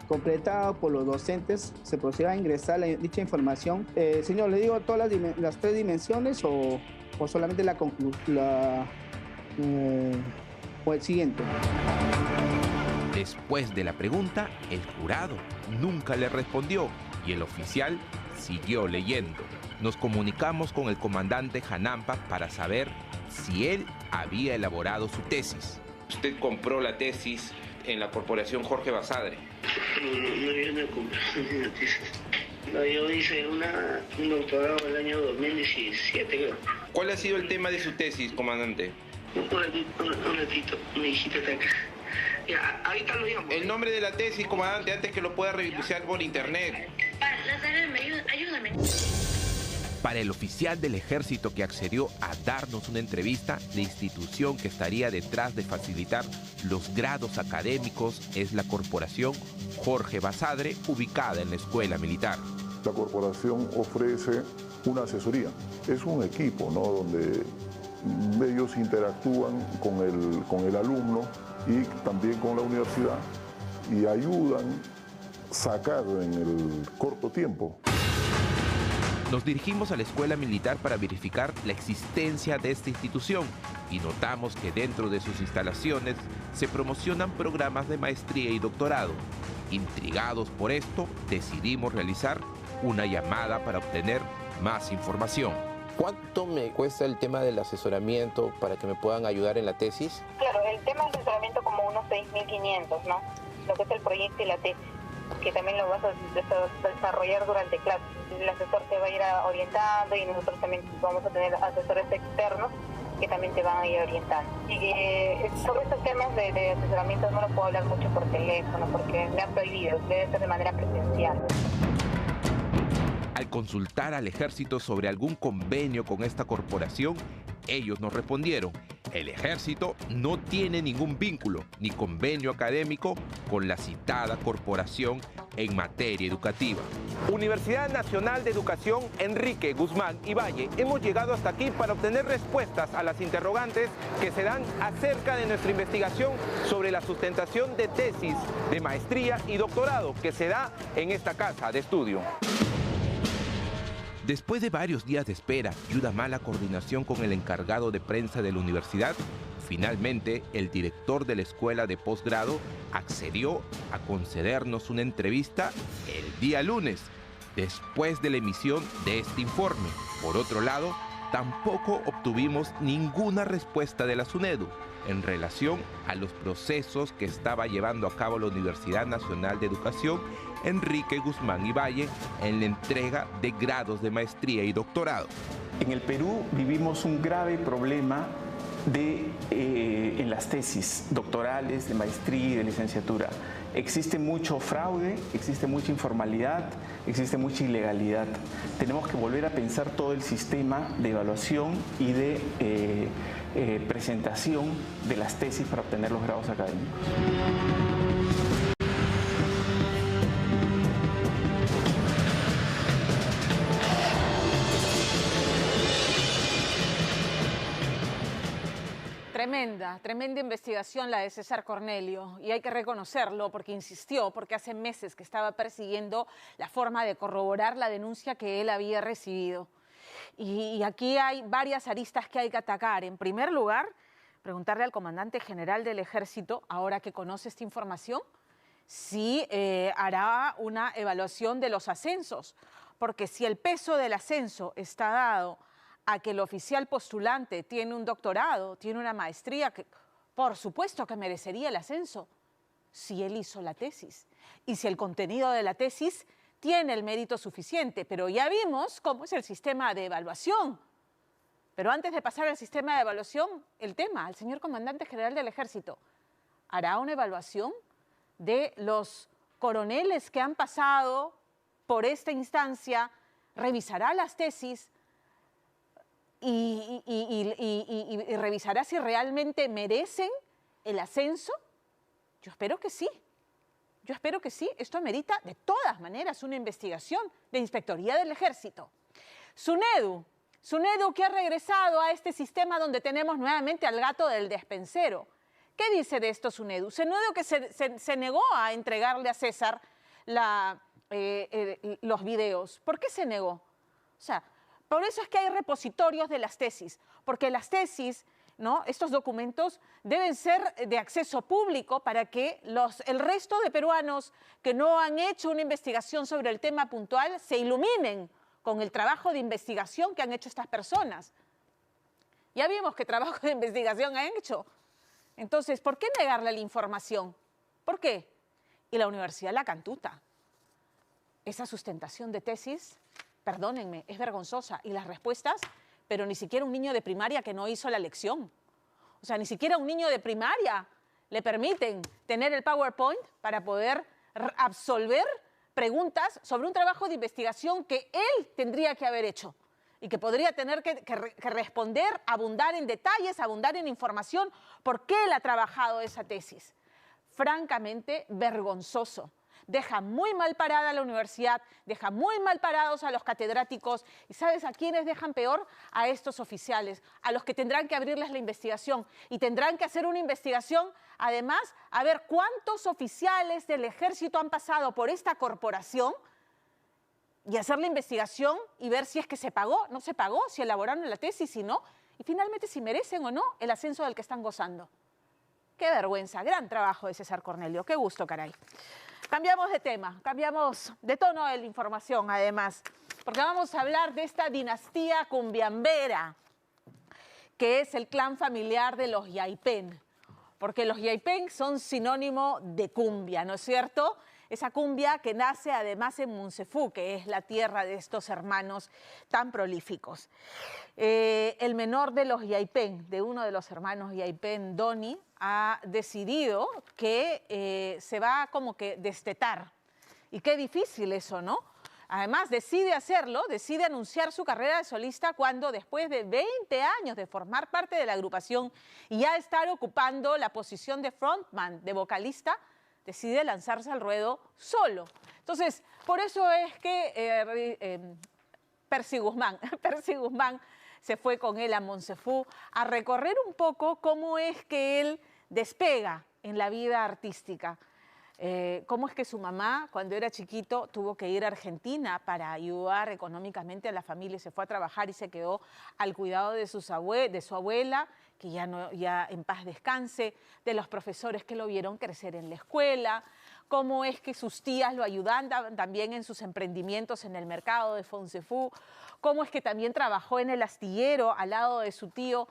completadas por los docentes se procede a ingresar dicha información. Señor, ¿le digo todas las tres dimensiones o solamente o el siguiente? Después de la pregunta, el jurado nunca le respondió y el oficial siguió leyendo. Nos comunicamos con el comandante Janampa para saber si él había elaborado su tesis. ¿Usted compró la tesis en la Corporación Jorge Basadre? No, yo no compré la tesis. No, yo hice un doctorado en el año 2017, creo. ¿Cuál ha sido el tema de su tesis, comandante? Un ratito, mi hijita está acá. Ya, ahorita lo llamo. El nombre de la tesis, comandante, antes que lo pueda revisar por internet. Ayúdame. Para el oficial del Ejército que accedió a darnos una entrevista, la institución que estaría detrás de facilitar los grados académicos es la Corporación Jorge Basadre, ubicada en la Escuela Militar. La corporación ofrece una asesoría. Es un equipo, ¿no?, donde ellos interactúan con el alumno y también con la universidad y ayudan a sacar en el corto tiempo. Nos dirigimos a la Escuela Militar para verificar la existencia de esta institución y notamos que dentro de sus instalaciones se promocionan programas de maestría y doctorado. Intrigados por esto, decidimos realizar una llamada para obtener más información. ¿Cuánto me cuesta el tema del asesoramiento para que me puedan ayudar en la tesis? Claro, el tema del asesoramiento como unos 6.500, ¿no? Lo que es el proyecto y la tesis, que también lo vas a desarrollar durante clase. El asesor te va a ir orientando y nosotros también vamos a tener asesores externos que también te van a ir orientando. Y sobre estos temas de asesoramiento no lo puedo hablar mucho por teléfono porque me han prohibido, debe ser de manera presencial. Al consultar al ejército sobre algún convenio con esta corporación, ellos nos respondieron: el ejército no tiene ningún vínculo ni convenio académico con la citada corporación en materia educativa. Universidad Nacional de Educación Enrique Guzmán y Valle, hemos llegado hasta aquí para obtener respuestas a las interrogantes que se dan acerca de nuestra investigación sobre la sustentación de tesis de maestría y doctorado que se da en esta casa de estudio. Después de varios días de espera y una mala coordinación con el encargado de prensa de la universidad, finalmente el director de la escuela de posgrado accedió a concedernos una entrevista el día lunes, después de la emisión de este informe. Por otro lado, tampoco obtuvimos ninguna respuesta de la SUNEDU en relación a los procesos que estaba llevando a cabo la Universidad Nacional de Educación Enrique Guzmán y Valle en la entrega de grados de maestría y doctorado. En el Perú vivimos un grave problema en las tesis doctorales, de maestría y de licenciatura. Existe mucho fraude, existe mucha informalidad, existe mucha ilegalidad. Tenemos que volver a pensar todo el sistema de evaluación y de presentación de las tesis para obtener los grados académicos. Tremenda investigación la de César Cornelio, y hay que reconocerlo porque insistió, porque hace meses que estaba persiguiendo la forma de corroborar la denuncia que él había recibido. Y aquí hay varias aristas que hay que atacar. En primer lugar, preguntarle al comandante general del Ejército, ahora que conoce esta información, si hará una evaluación de los ascensos, porque si el peso del ascenso está dado a que el oficial postulante tiene un doctorado, tiene una maestría, que por supuesto que merecería el ascenso si él hizo la tesis y si el contenido de la tesis tiene el mérito suficiente. Pero ya vimos cómo es el sistema de evaluación. Pero antes de pasar al sistema de evaluación, el tema, el señor comandante general del Ejército hará una evaluación de los coroneles que han pasado por esta instancia, revisará las tesis, y revisará si realmente merecen el ascenso. Yo espero que sí. Yo espero que sí. Esto amerita de todas maneras una investigación de Inspectoría del Ejército. SUNEDU que ha regresado a este sistema donde tenemos nuevamente al gato del despensero. ¿Qué dice de esto SUNEDU? SUNEDU que se negó a entregarle a César los videos. ¿Por qué se negó? O sea, por eso es que hay repositorios de las tesis, porque las tesis, ¿no?, estos documentos deben ser de acceso público para que el resto de peruanos que no han hecho una investigación sobre el tema puntual se iluminen con el trabajo de investigación que han hecho estas personas. Ya vimos qué trabajo de investigación han hecho. Entonces, ¿por qué negarle la información? ¿Por qué? Y la Universidad La Cantuta. Esa sustentación de tesis, perdónenme, es vergonzosa. Y las respuestas, pero ni siquiera un niño de primaria que no hizo la lección. O sea, ni siquiera a un niño de primaria le permiten tener el PowerPoint para poder absolver preguntas sobre un trabajo de investigación que él tendría que haber hecho y que podría tener que responder, abundar en detalles, abundar en información, por qué él ha trabajado esa tesis. Francamente, vergonzoso. Deja muy mal parada a la universidad, deja muy mal parados a los catedráticos. ¿Y sabes a quiénes dejan peor? A estos oficiales, a los que tendrán que abrirles la investigación. Y tendrán que hacer una investigación, además, a ver cuántos oficiales del Ejército han pasado por esta corporación y hacer la investigación y ver si es que se pagó, no se pagó, si elaboraron la tesis, si no, y finalmente si merecen o no el ascenso del que están gozando. Qué vergüenza, gran trabajo de César Cornelio, qué gusto, caray. Cambiamos de tema, cambiamos de tono de la información, además, porque vamos a hablar de esta dinastía cumbiambera, que es el clan familiar de los Yaipen, porque los Yaipen son sinónimo de cumbia, ¿no es cierto? Esa cumbia que nace además en Munsefú, que es la tierra de estos hermanos tan prolíficos. El menor de los Yaipen, de uno de los hermanos Yaipen, Doni, ha decidido que se va como que destetar. Y qué difícil eso, ¿no? Además, decide hacerlo, decide anunciar su carrera de solista cuando, después de 20 años de formar parte de la agrupación y ya estar ocupando la posición de frontman, de vocalista, decide lanzarse al ruedo solo. Entonces, por eso es que Percy Guzmán se fue con él a Moncefú a recorrer un poco cómo es que él despega en la vida artística. Cómo es que su mamá, cuando era chiquito, tuvo que ir a Argentina para ayudar económicamente a la familia y se fue a trabajar y se quedó al cuidado de su abuela, que ya en paz descanse, de los profesores que lo vieron crecer en la escuela, cómo es que sus tías lo ayudan también en sus emprendimientos en el mercado de Moncefú, cómo es que también trabajó en el astillero al lado de su tío.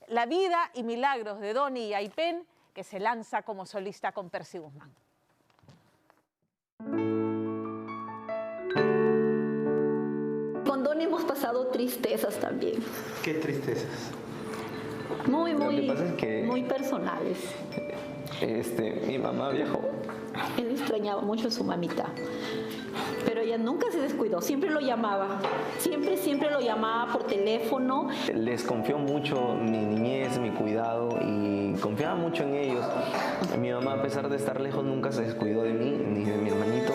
La vida y milagros de Donny Yaipen, que se lanza como solista con Percy Guzmán. Con Donny hemos pasado tristezas también. ¿Qué tristezas? Muy personales. Mi mamá viajó. Él extrañaba mucho a su mamita, pero ella nunca se descuidó, siempre lo llamaba, siempre lo llamaba por teléfono. Les confió mucho mi niñez, mi cuidado y confiaba mucho en ellos. Mi mamá, a pesar de estar lejos, nunca se descuidó de mí ni de mi hermanito.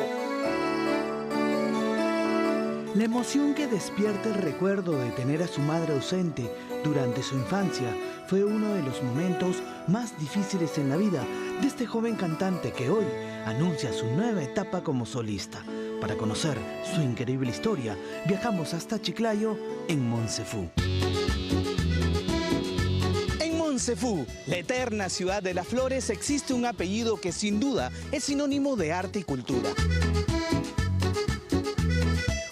La emoción que despierta el recuerdo de tener a su madre ausente durante su infancia fue uno de los momentos más difíciles en la vida de este joven cantante que hoy anuncia su nueva etapa como solista. Para conocer su increíble historia, viajamos hasta Chiclayo, en Moncefú. En Moncefú, la eterna ciudad de las flores, existe un apellido que sin duda es sinónimo de arte y cultura.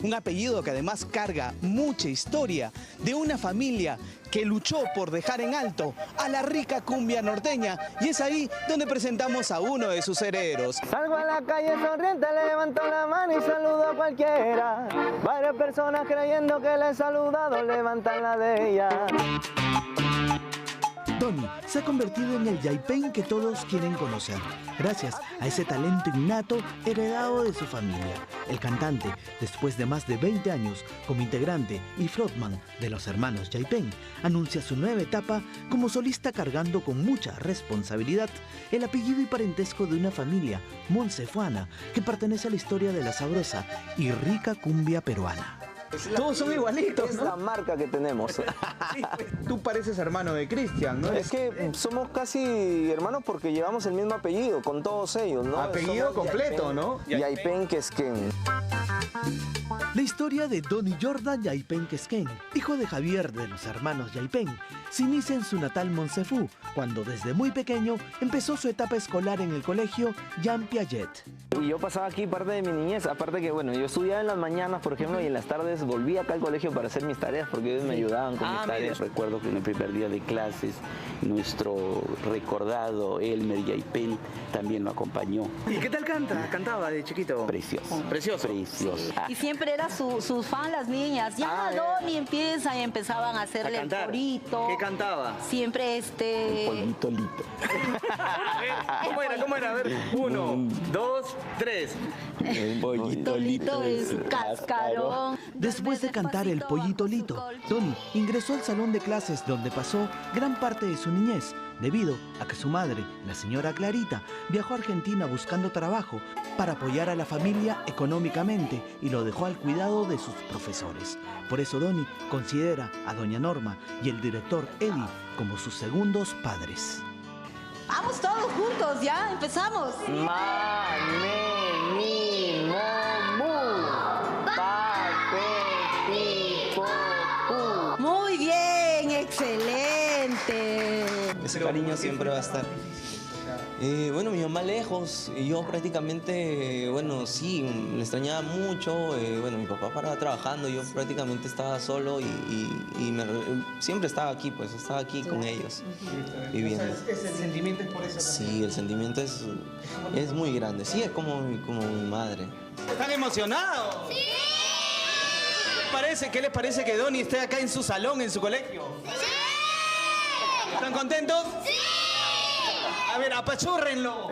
Un apellido que además carga mucha historia de una familia que luchó por dejar en alto a la rica cumbia norteña, y es ahí donde presentamos a uno de sus herederos. Salgo a la calle sonriente, levanto la mano y saludo a cualquiera. Varias personas creyendo que le he saludado levantan la de ella. Donny se ha convertido en el Yaipen que todos quieren conocer, gracias a ese talento innato heredado de su familia. El cantante, después de más de 20 años como integrante y frontman de los hermanos Yaipen, anuncia su nueva etapa como solista, cargando con mucha responsabilidad el apellido y parentesco de una familia moncefuana que pertenece a la historia de la sabrosa y rica cumbia peruana. Todos son igualitos, ¿no? Es la marca que tenemos. Sí, tú pareces hermano de Cristian, ¿no? Es que somos casi hermanos porque llevamos el mismo apellido con todos ellos, ¿no? Apellido completo, ¿no? Yaipen Quesquén. La historia de Donny Jordan Yaipen Quesquén, hijo de Javier de los hermanos Yaipen, se inicia en su natal Moncefú, cuando desde muy pequeño empezó su etapa escolar en el colegio Jean Piaget. Y yo pasaba aquí parte de mi niñez, aparte que, bueno, yo estudiaba en las mañanas, por ejemplo, y en las tardes volvía acá al colegio para hacer mis tareas, porque ellos me ayudaban con mis tareas. Recuerdo que en el primer día de clases, nuestro recordado Elmer Yaipen también lo acompañó. ¿Y qué tal cantaba de chiquito? Precioso. Precioso. Precioso. Y siempre era sus fan las niñas. Ya Donny empieza y empezaban a hacerle el corito. ¿Qué cantaba? Siempre El pollito lito. ¿Cómo era? A ver, 1, 2, 3. El pollito lito es cascarón. Después de cantar El Pollito Lito, Donny ingresó al salón de clases donde pasó gran parte de su niñez, debido a que su madre, la señora Clarita, viajó a Argentina buscando trabajo para apoyar a la familia económicamente y lo dejó al cuidado de sus profesores. Por eso Donny considera a doña Norma y el director Eddie como sus segundos padres. Vamos todos juntos, ya empezamos. Muy bien, excelente. Ese cariño siempre va a estar. Bueno, mi mamá lejos, y yo prácticamente, bueno, sí, le extrañaba mucho. Bueno, mi papá paraba trabajando, yo prácticamente estaba solo y siempre estaba aquí, pues, estaba aquí con ellos, viviendo. O sea, el sentimiento es por eso también. Sí, el sentimiento es muy grande, sí, es como mi madre. ¿Están emocionados? ¡Sí! ¿Qué les parece que Donny esté acá en su salón, en su colegio? ¡Sí! ¿Están contentos? ¡Sí! A ver, apachúrrenlo.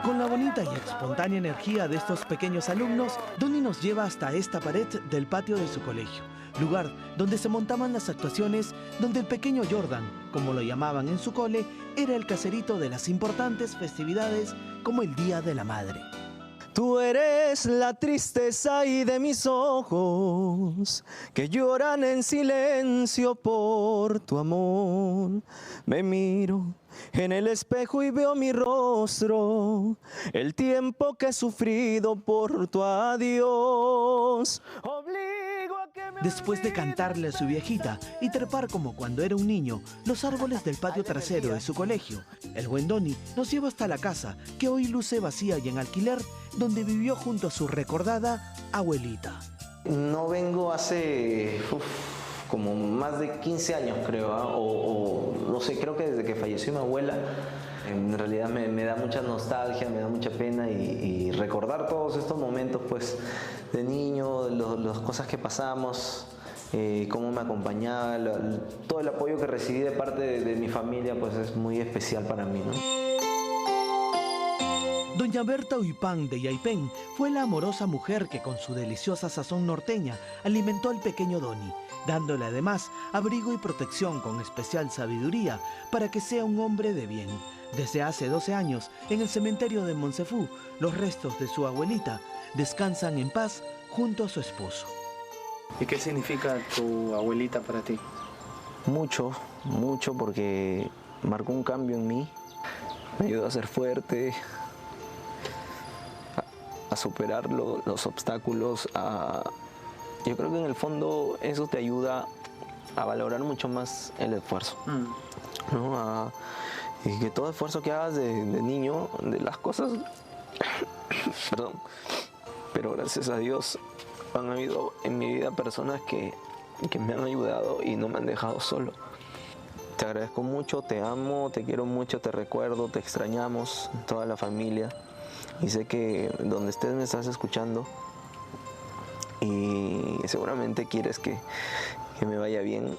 Con la la bonita y espontánea energía de estos pequeños alumnos, Donny nos lleva hasta esta pared del patio de su colegio, lugar donde se montaban las actuaciones, donde el pequeño Jordan, como lo llamaban en su cole, era el caserito de las importantes festividades como el Día de la Madre. Tú eres la tristeza y de mis ojos que lloran en silencio por tu amor. Me miro en el espejo y veo mi rostro, el tiempo que he sufrido por tu adiós. Después de cantarle a su viejita y trepar como cuando era un niño los árboles del patio trasero de su colegio, el buen Donny nos lleva hasta la casa que hoy luce vacía y en alquiler, donde vivió junto a su recordada abuelita. No vengo hace como más de 15 años creo, o no sé, creo que desde que falleció mi abuela. En realidad me da mucha nostalgia, me da mucha pena y recordar todos estos momentos pues de niño, las cosas que pasamos, cómo me acompañaba, todo el apoyo que recibí de parte de mi familia pues es muy especial para mí, ¿no? Doña Berta Huipán de Yaipén fue la amorosa mujer que con su deliciosa sazón norteña alimentó al pequeño Donny, dándole además abrigo y protección con especial sabiduría para que sea un hombre de bien. Desde hace 12 años, en el cementerio de Monsefú, los restos de su abuelita descansan en paz junto a su esposo. ¿Y qué significa tu abuelita para ti? Mucho, mucho, porque marcó un cambio en mí, me ayudó a ser fuerte, a superar los obstáculos, yo creo que en el fondo eso te ayuda a valorar mucho más el esfuerzo, ¿no? Y que todo esfuerzo que hagas de niño, de las cosas, perdón, pero gracias a Dios han habido en mi vida personas que me han ayudado y no me han dejado solo. Te agradezco mucho, te amo, te quiero mucho, te recuerdo, te extrañamos, toda la familia. Y sé que donde estés me estás escuchando y seguramente quieres que me vaya bien.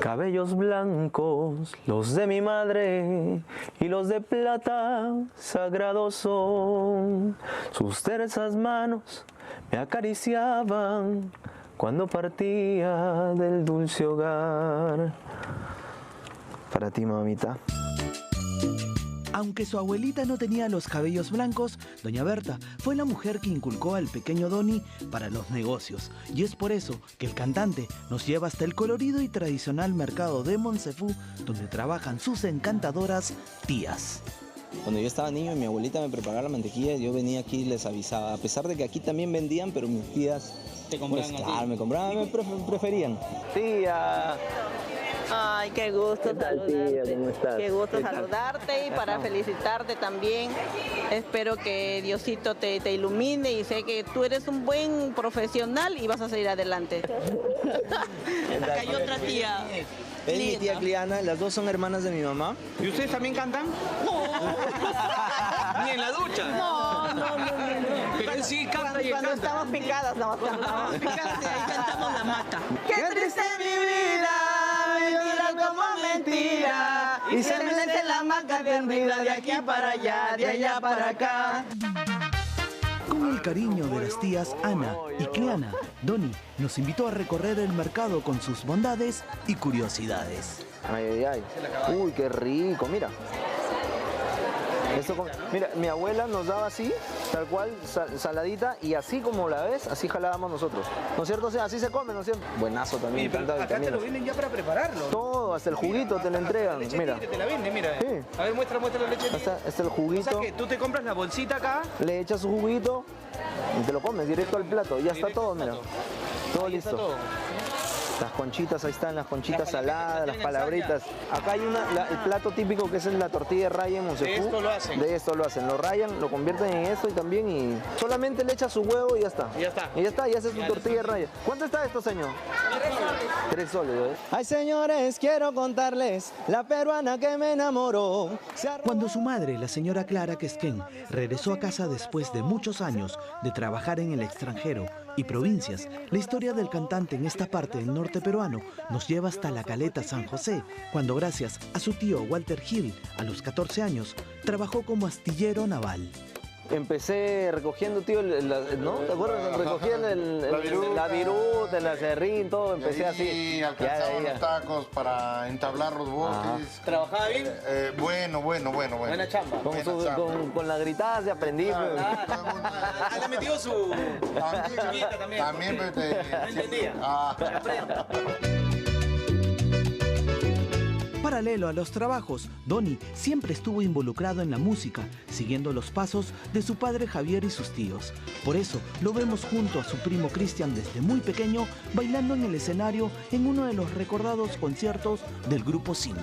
Cabellos blancos, los de mi madre, y los de plata sagrados son. Sus tersas manos me acariciaban cuando partía del dulce hogar. Para ti, mamita. Aunque su abuelita no tenía los cabellos blancos, doña Berta fue la mujer que inculcó al pequeño Donny para los negocios. Y es por eso que el cantante nos lleva hasta el colorido y tradicional mercado de Monsefú, donde trabajan sus encantadoras tías. Cuando yo estaba niño y mi abuelita me preparaba la mantequilla, yo venía aquí y les avisaba. A pesar de que aquí también vendían, pero mis tías... ¿Te compraban pues, a ti? Claro, me compraban, me preferían. Tía... Ay, qué gusto saludarte. Tía, ¿cómo estás? Qué gusto saludarte y para felicitarte también. Espero que Diosito te ilumine y sé que tú eres un buen profesional y vas a salir adelante. Acá hay otra tía. Es mi tía Cliana, las dos son hermanas de mi mamá. ¿Y ustedes también cantan? No. ¿Ni en la ducha? No. Pero él sí canta y Cuando canta. estamos picadas, no cantamos. Picadas y ahí cantamos la mata. ¡Qué triste mi vida! Mentira como mentira. Y se me mete la hamaca tendida de aquí para allá, de allá para acá. Con el cariño de las tías Ana y Cleana, Donny nos invitó a recorrer el mercado con sus bondades y curiosidades. Ay, ay, ay. Uy, qué rico, mira. Mira, mi abuela nos daba así, tal cual, saladita, y así como la ves, así jalábamos nosotros. ¿No es cierto? O sea, así se come, ¿no es cierto? Buenazo también, tanta Acá te vitamina. lo vienen ya para prepararlo. Todo, hasta el juguito te lo entregan, Leche mira. tigre te la venden, mira. Sí. A ver, muestra la leche tigre. Está el juguito. O sea que tú te compras la bolsita acá. Le echas su juguito y te lo comes directo al plato. Ya está todo, mira. Todo Ahí está listo. todo. Las conchitas, ahí están las conchitas saladas, las palabritas. Acá hay el plato típico que es la tortilla de raya en Monsefú. De esto lo hacen. De esto lo hacen, lo rayan, lo convierten en esto y también solamente le echas su huevo y ya está. Y ya está. Y ya está, y haces su tortilla de raya. ¿Cuánto está esto, señor? 3 soles, ¿ves? Ay, señores, quiero contarles la peruana que me enamoró. Cuando su madre, la señora Clara Quesquén, regresó a casa después de muchos años de trabajar en el extranjero y provincias, la historia del cantante en esta parte del norte peruano nos lleva hasta la Caleta San José, cuando gracias a su tío Walter Gil, a los 14 años, trabajó como astillero naval. empecé recogiendo, tío, ¿no? ¿Te acuerdas? Recogía la viruta, el acerrín, todo, empecé así. Alcanzaba los tacos para entablar los botes. ¿Trabajaba bien? Bueno. Buena chamba. Con la gritada se aprendí. Le metió su... También, pero no entendía. Aprenda. Paralelo a los trabajos, Donny siempre estuvo involucrado en la música, siguiendo los pasos de su padre Javier y sus tíos. Por eso lo vemos junto a su primo Cristian desde muy pequeño, bailando en el escenario en uno de los recordados conciertos del Grupo 5.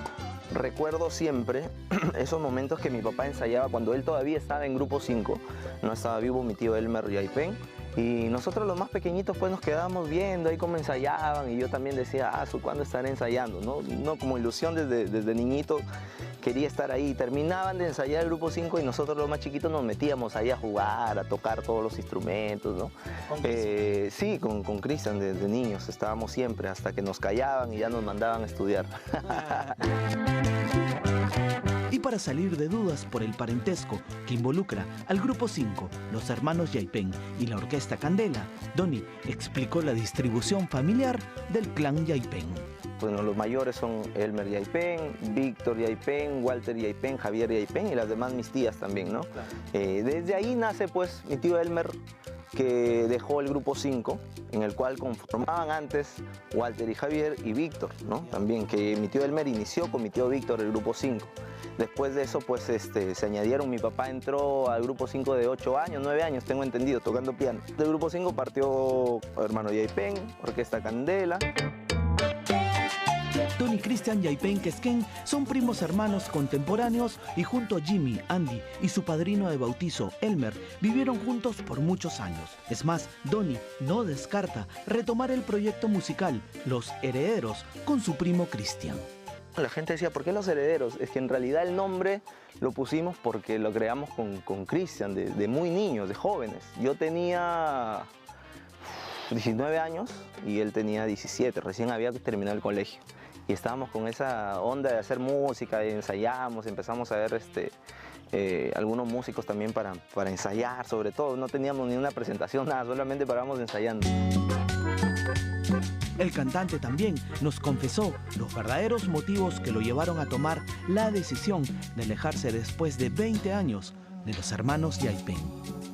Recuerdo siempre esos momentos que mi papá ensayaba cuando él todavía estaba en Grupo 5. No estaba vivo mi tío Elmer Yaipen. Y nosotros los más pequeñitos pues nos quedábamos viendo ahí cómo ensayaban y yo también decía, ¿cuándo estaré ensayando? No, como ilusión desde niñito quería estar ahí. Terminaban de ensayar el Grupo 5 y nosotros los más chiquitos nos metíamos ahí a jugar, a tocar todos los instrumentos, ¿no? Sí, con Cristian desde niños estábamos siempre hasta que nos callaban y ya nos mandaban a estudiar. Y para salir de dudas por el parentesco que involucra al Grupo 5, los hermanos Yaipen y la Orquesta Candela, Donny explicó la distribución familiar del clan Yaipen. Bueno, los mayores son Elmer Yaipen, Víctor Yaipen, Walter Yaipen, Javier Yaipen y las demás mis tías también, ¿no? Desde ahí nace pues mi tío Elmer, que dejó el Grupo 5, en el cual conformaban antes Walter y Javier y Víctor, ¿no? También, que mi tío Elmer inició con mi tío Víctor el Grupo 5. Después de eso, pues, se añadieron, mi papá entró al Grupo 5 de 8 años, 9 años, tengo entendido, tocando piano. Del Grupo 5 partió hermano Yaipen, Orquesta Candela. Donny y Cristian Yaipen Quesquén son primos hermanos contemporáneos y junto a Jimmy, Andy y su padrino de bautizo, Elmer, vivieron juntos por muchos años. Es más, Donny no descarta retomar el proyecto musical Los Herederos con su primo Cristian. La gente decía, ¿por qué Los Herederos? Es que en realidad el nombre lo pusimos porque lo creamos con Cristian, de muy niños, de jóvenes. Yo tenía 19 años y él tenía 17, recién había terminado el colegio. Y estábamos con esa onda de hacer música, y ensayamos, empezamos a ver algunos músicos también para ensayar, sobre todo. No teníamos ni una presentación, nada, solamente parábamos ensayando. El cantante también nos confesó los verdaderos motivos que lo llevaron a tomar la decisión de alejarse después de 20 años de los hermanos Yaipen.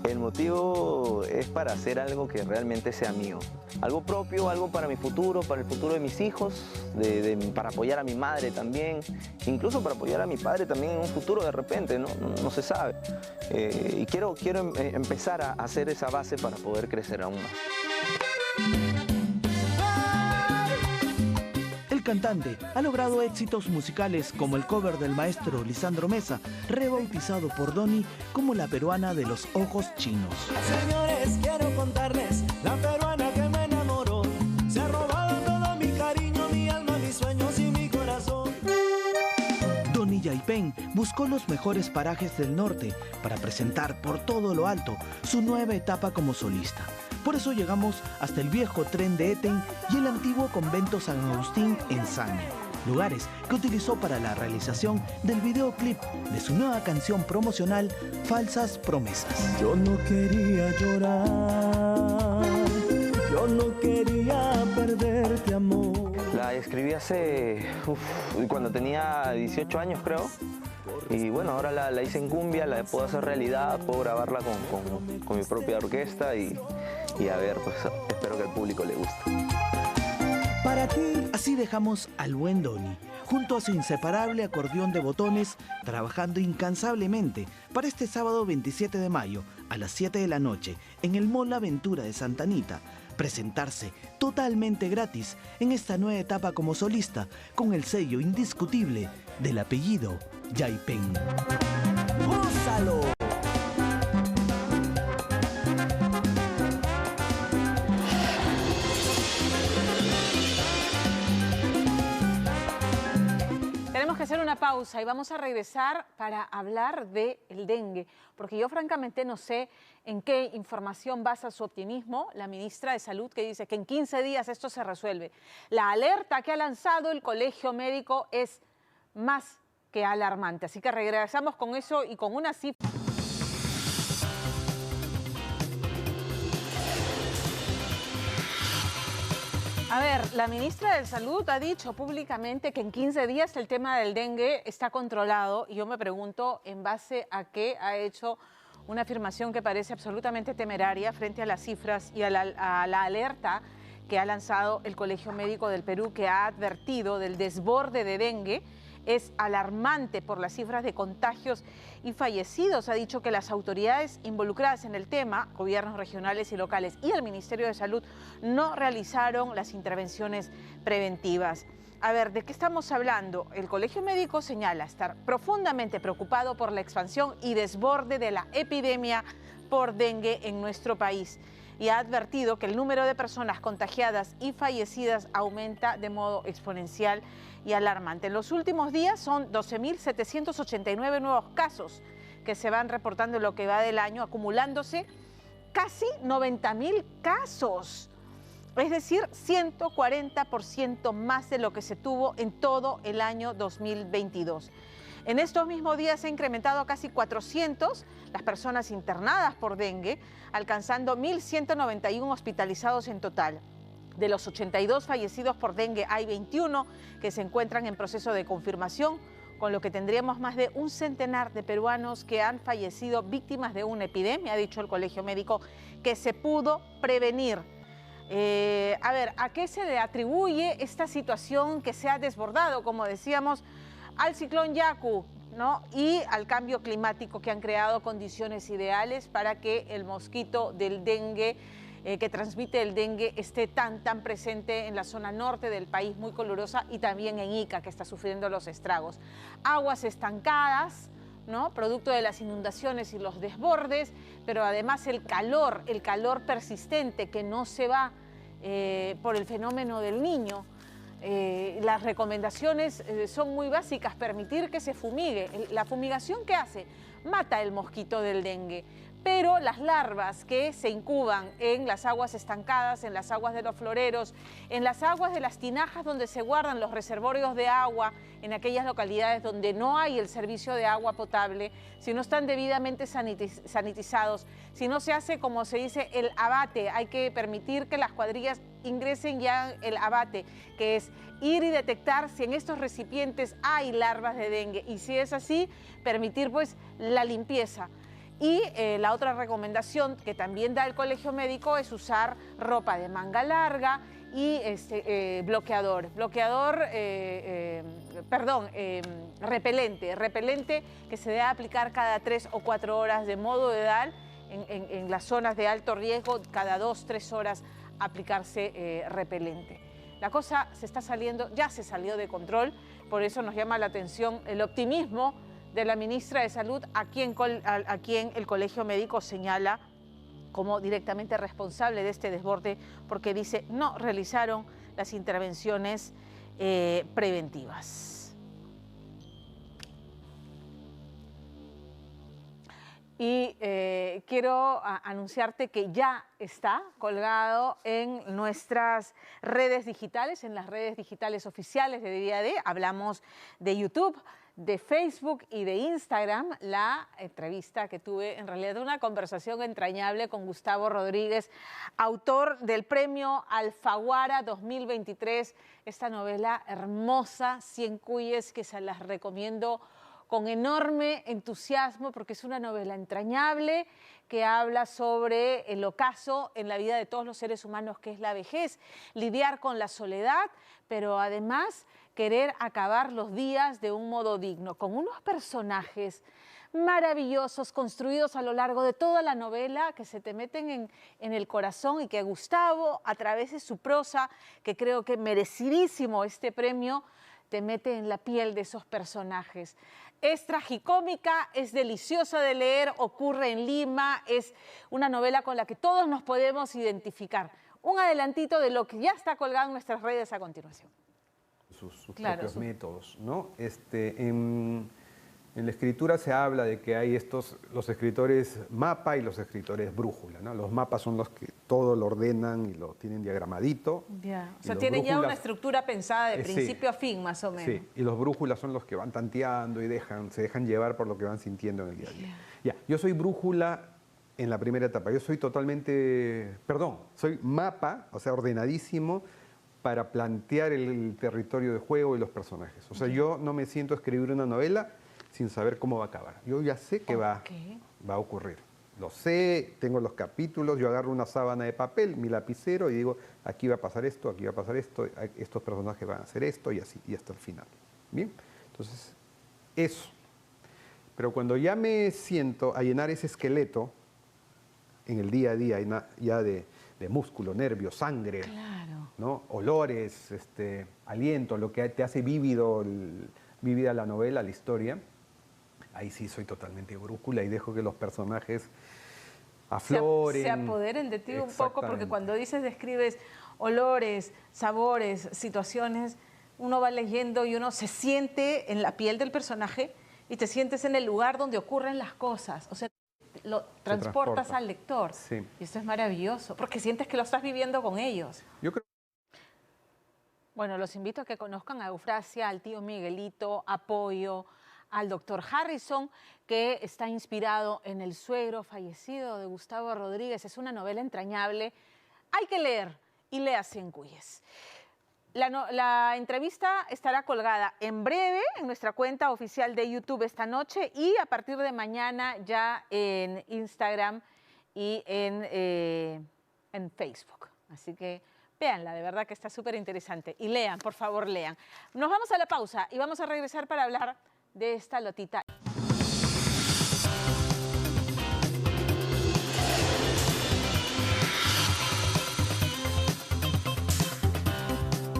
El motivo es para hacer algo que realmente sea mío. Algo propio, algo para mi futuro, para el futuro de mis hijos, para apoyar a mi madre también, incluso para apoyar a mi padre también en un futuro de repente, no se sabe. Y quiero empezar a hacer esa base para poder crecer aún más. El cantante ha logrado éxitos musicales como el cover del maestro Lisandro Mesa, rebautizado por Donny como la peruana de los ojos chinos. Señores, quiero contarles, la peruana que me enamoró se ha robado todo mi cariño, mi alma, mis sueños y mi corazón. Donny Yaipen buscó los mejores parajes del norte para presentar por todo lo alto su nueva etapa como solista. Por eso llegamos hasta el viejo tren de Eten y el antiguo convento San Agustín en Saña, lugares que utilizó para la realización del videoclip de su nueva canción promocional Falsas Promesas. Yo no quería llorar, yo no quería perderte, amor. La escribí cuando tenía 18 años, creo. Y bueno, ahora la hice en cumbia, la puedo hacer realidad, puedo grabarla con mi propia orquesta y a ver, pues espero que al público le guste. Para ti. Así dejamos al buen Donny, junto a su inseparable acordeón de botones, trabajando incansablemente para este sábado 27 de mayo a las 7 de la noche en el Mall Aventura de Santa Anita, presentarse totalmente gratis en esta nueva etapa como solista con el sello indiscutible del apellido Yaipen. ¡Gózalo! Tenemos que hacer una pausa y vamos a regresar para hablar del dengue, porque yo francamente no sé en qué información basa su optimismo la ministra de Salud, que dice que en 15 días esto se resuelve. La alerta que ha lanzado el Colegio Médico es más que alarmante, así que regresamos con eso y con una cifra. A ver, la ministra de Salud ha dicho públicamente que en 15 días el tema del dengue está controlado y yo me pregunto en base a qué ha hecho una afirmación que parece absolutamente temeraria frente a las cifras y a la alerta que ha lanzado el Colegio Médico del Perú, que ha advertido del desborde de dengue. Es alarmante por las cifras de contagios y fallecidos. Ha dicho que las autoridades involucradas en el tema, gobiernos regionales y locales y el Ministerio de Salud, no realizaron las intervenciones preventivas. A ver, ¿de qué estamos hablando? El Colegio Médico señala estar profundamente preocupado por la expansión y desborde de la epidemia por dengue en nuestro país y ha advertido que el número de personas contagiadas y fallecidas aumenta de modo exponencial y alarmante. En los últimos días son 12.789 nuevos casos que se van reportando en lo que va del año, acumulándose casi 90.000 casos. Es decir, 140% más de lo que se tuvo en todo el año 2022. En estos mismos días se ha incrementado a casi 400 las personas internadas por dengue, alcanzando 1.191 hospitalizados en total. De los 82 fallecidos por dengue hay 21 que se encuentran en proceso de confirmación, con lo que tendríamos más de un centenar de peruanos que han fallecido víctimas de una epidemia, ha dicho el Colegio Médico, que se pudo prevenir. A ver, ¿a qué se le atribuye esta situación que se ha desbordado, como decíamos, al ciclón Yaku, ¿no? Y al cambio climático, que han creado condiciones ideales para que el mosquito del dengue, que transmite el dengue, esté tan presente en la zona norte del país, muy calurosa, y también en Ica, que está sufriendo los estragos? Aguas estancadas, ¿no? Producto de las inundaciones y los desbordes, pero además el calor persistente que no se va por el fenómeno del Niño. Las recomendaciones son muy básicas: permitir que se fumigue. La fumigación, ¿qué hace? Mata el mosquito del dengue, pero las larvas que se incuban en las aguas estancadas, en las aguas de los floreros, en las aguas de las tinajas donde se guardan los reservorios de agua, en aquellas localidades donde no hay el servicio de agua potable, si no están debidamente sanitizados, si no se hace, como se dice, el abate. Hay que permitir que las cuadrillas ingresen ya el abate, que es ir y detectar si en estos recipientes hay larvas de dengue, y si es así, permitir pues la limpieza. Y la otra recomendación que también da el Colegio Médico es usar ropa de manga larga y repelente que se debe aplicar cada 3 o 4 horas de modo edad en las zonas de alto riesgo, cada 2-3 horas aplicarse repelente. La cosa se está saliendo, ya se salió de control, por eso nos llama la atención el optimismo de la ministra de Salud, a quien el Colegio Médico señala como directamente responsable de este desborde, porque dice no realizaron las intervenciones preventivas. Y quiero anunciarte que ya está colgado en nuestras redes digitales, en las redes digitales oficiales de Día D. Hablamos de YouTube, de Facebook y de Instagram, la entrevista que tuve, en realidad una conversación entrañable con Gustavo Rodríguez, autor del premio Alfaguara 2023, esta novela hermosa, 100 cuyes, que se las recomiendo con enorme entusiasmo, porque es una novela entrañable que habla sobre el ocaso en la vida de todos los seres humanos, que es la vejez, lidiar con la soledad, pero además querer acabar los días de un modo digno, con unos personajes maravillosos construidos a lo largo de toda la novela, que se te meten en el corazón, y que Gustavo, a través de su prosa, que creo que merecidísimo este premio, te mete en la piel de esos personajes. Es tragicómica, es deliciosa de leer, ocurre en Lima, es una novela con la que todos nos podemos identificar. Un adelantito de lo que ya está colgado en nuestras redes a continuación. Sus propios métodos, ¿no? En la escritura se habla de que hay los escritores mapa y los escritores brújula, ¿no? Los mapas son los que todo lo ordenan y lo tienen diagramadito. Ya. O sea, tienen ya una estructura pensada de principio a fin, más o menos. Sí, y los brújulas son los que van tanteando y se dejan llevar por lo que van sintiendo en el día a día. Ya. Yo soy brújula en la primera etapa. Yo soy soy mapa, o sea, ordenadísimo, para plantear el territorio de juego y los personajes. O sea, yo no me siento a escribir una novela sin saber cómo va a acabar. Yo ya sé que va a ocurrir. Lo sé, tengo los capítulos, yo agarro una sábana de papel, mi lapicero y digo, aquí va a pasar esto, aquí va a pasar esto, estos personajes van a hacer esto y así, y hasta el final. ¿Bien? Entonces, eso. Pero cuando ya me siento a llenar ese esqueleto en el día a día, ya de músculo, nervio, sangre, ¿no? Olores, aliento, lo que te hace vívida la novela, la historia, ahí sí soy totalmente brújula y dejo que los personajes afloren. Se apoderen de ti un poco, porque cuando describes olores, sabores, situaciones, uno va leyendo y uno se siente en la piel del personaje y te sientes en el lugar donde ocurren las cosas. O sea, lo transportas al lector. Sí. Y eso es maravilloso, porque sientes que lo estás viviendo con ellos. Yo creo. Bueno, los invito a que conozcan a Eufrasia, al tío Miguelito, a Pollo, al doctor Harrison, que está inspirado en el suegro fallecido de Gustavo Rodríguez. Es una novela entrañable. Hay que leer y léase en Cuyes. La entrevista estará colgada en breve en nuestra cuenta oficial de YouTube esta noche y a partir de mañana ya en Instagram y en Facebook. Así que véanla, de verdad que está súper interesante. Y lean, por favor, lean. Nos vamos a la pausa y vamos a regresar para hablar de esta lotita.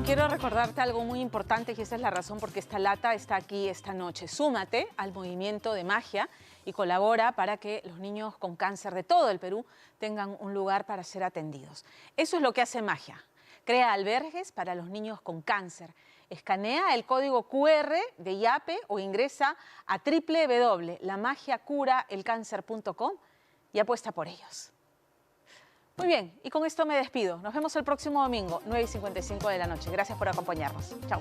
Quiero recordarte algo muy importante y esa es la razón por qué esta lata está aquí esta noche. Súmate al movimiento de Magia y colabora para que los niños con cáncer de todo el Perú tengan un lugar para ser atendidos. Eso es lo que hace Magia. Crea albergues para los niños con cáncer. Escanea el código QR de Yape o ingresa a www.lamagiacuraelcancer.com y apuesta por ellos. Muy bien, y con esto me despido. Nos vemos el próximo domingo, 9:55 de la noche. Gracias por acompañarnos. Chao.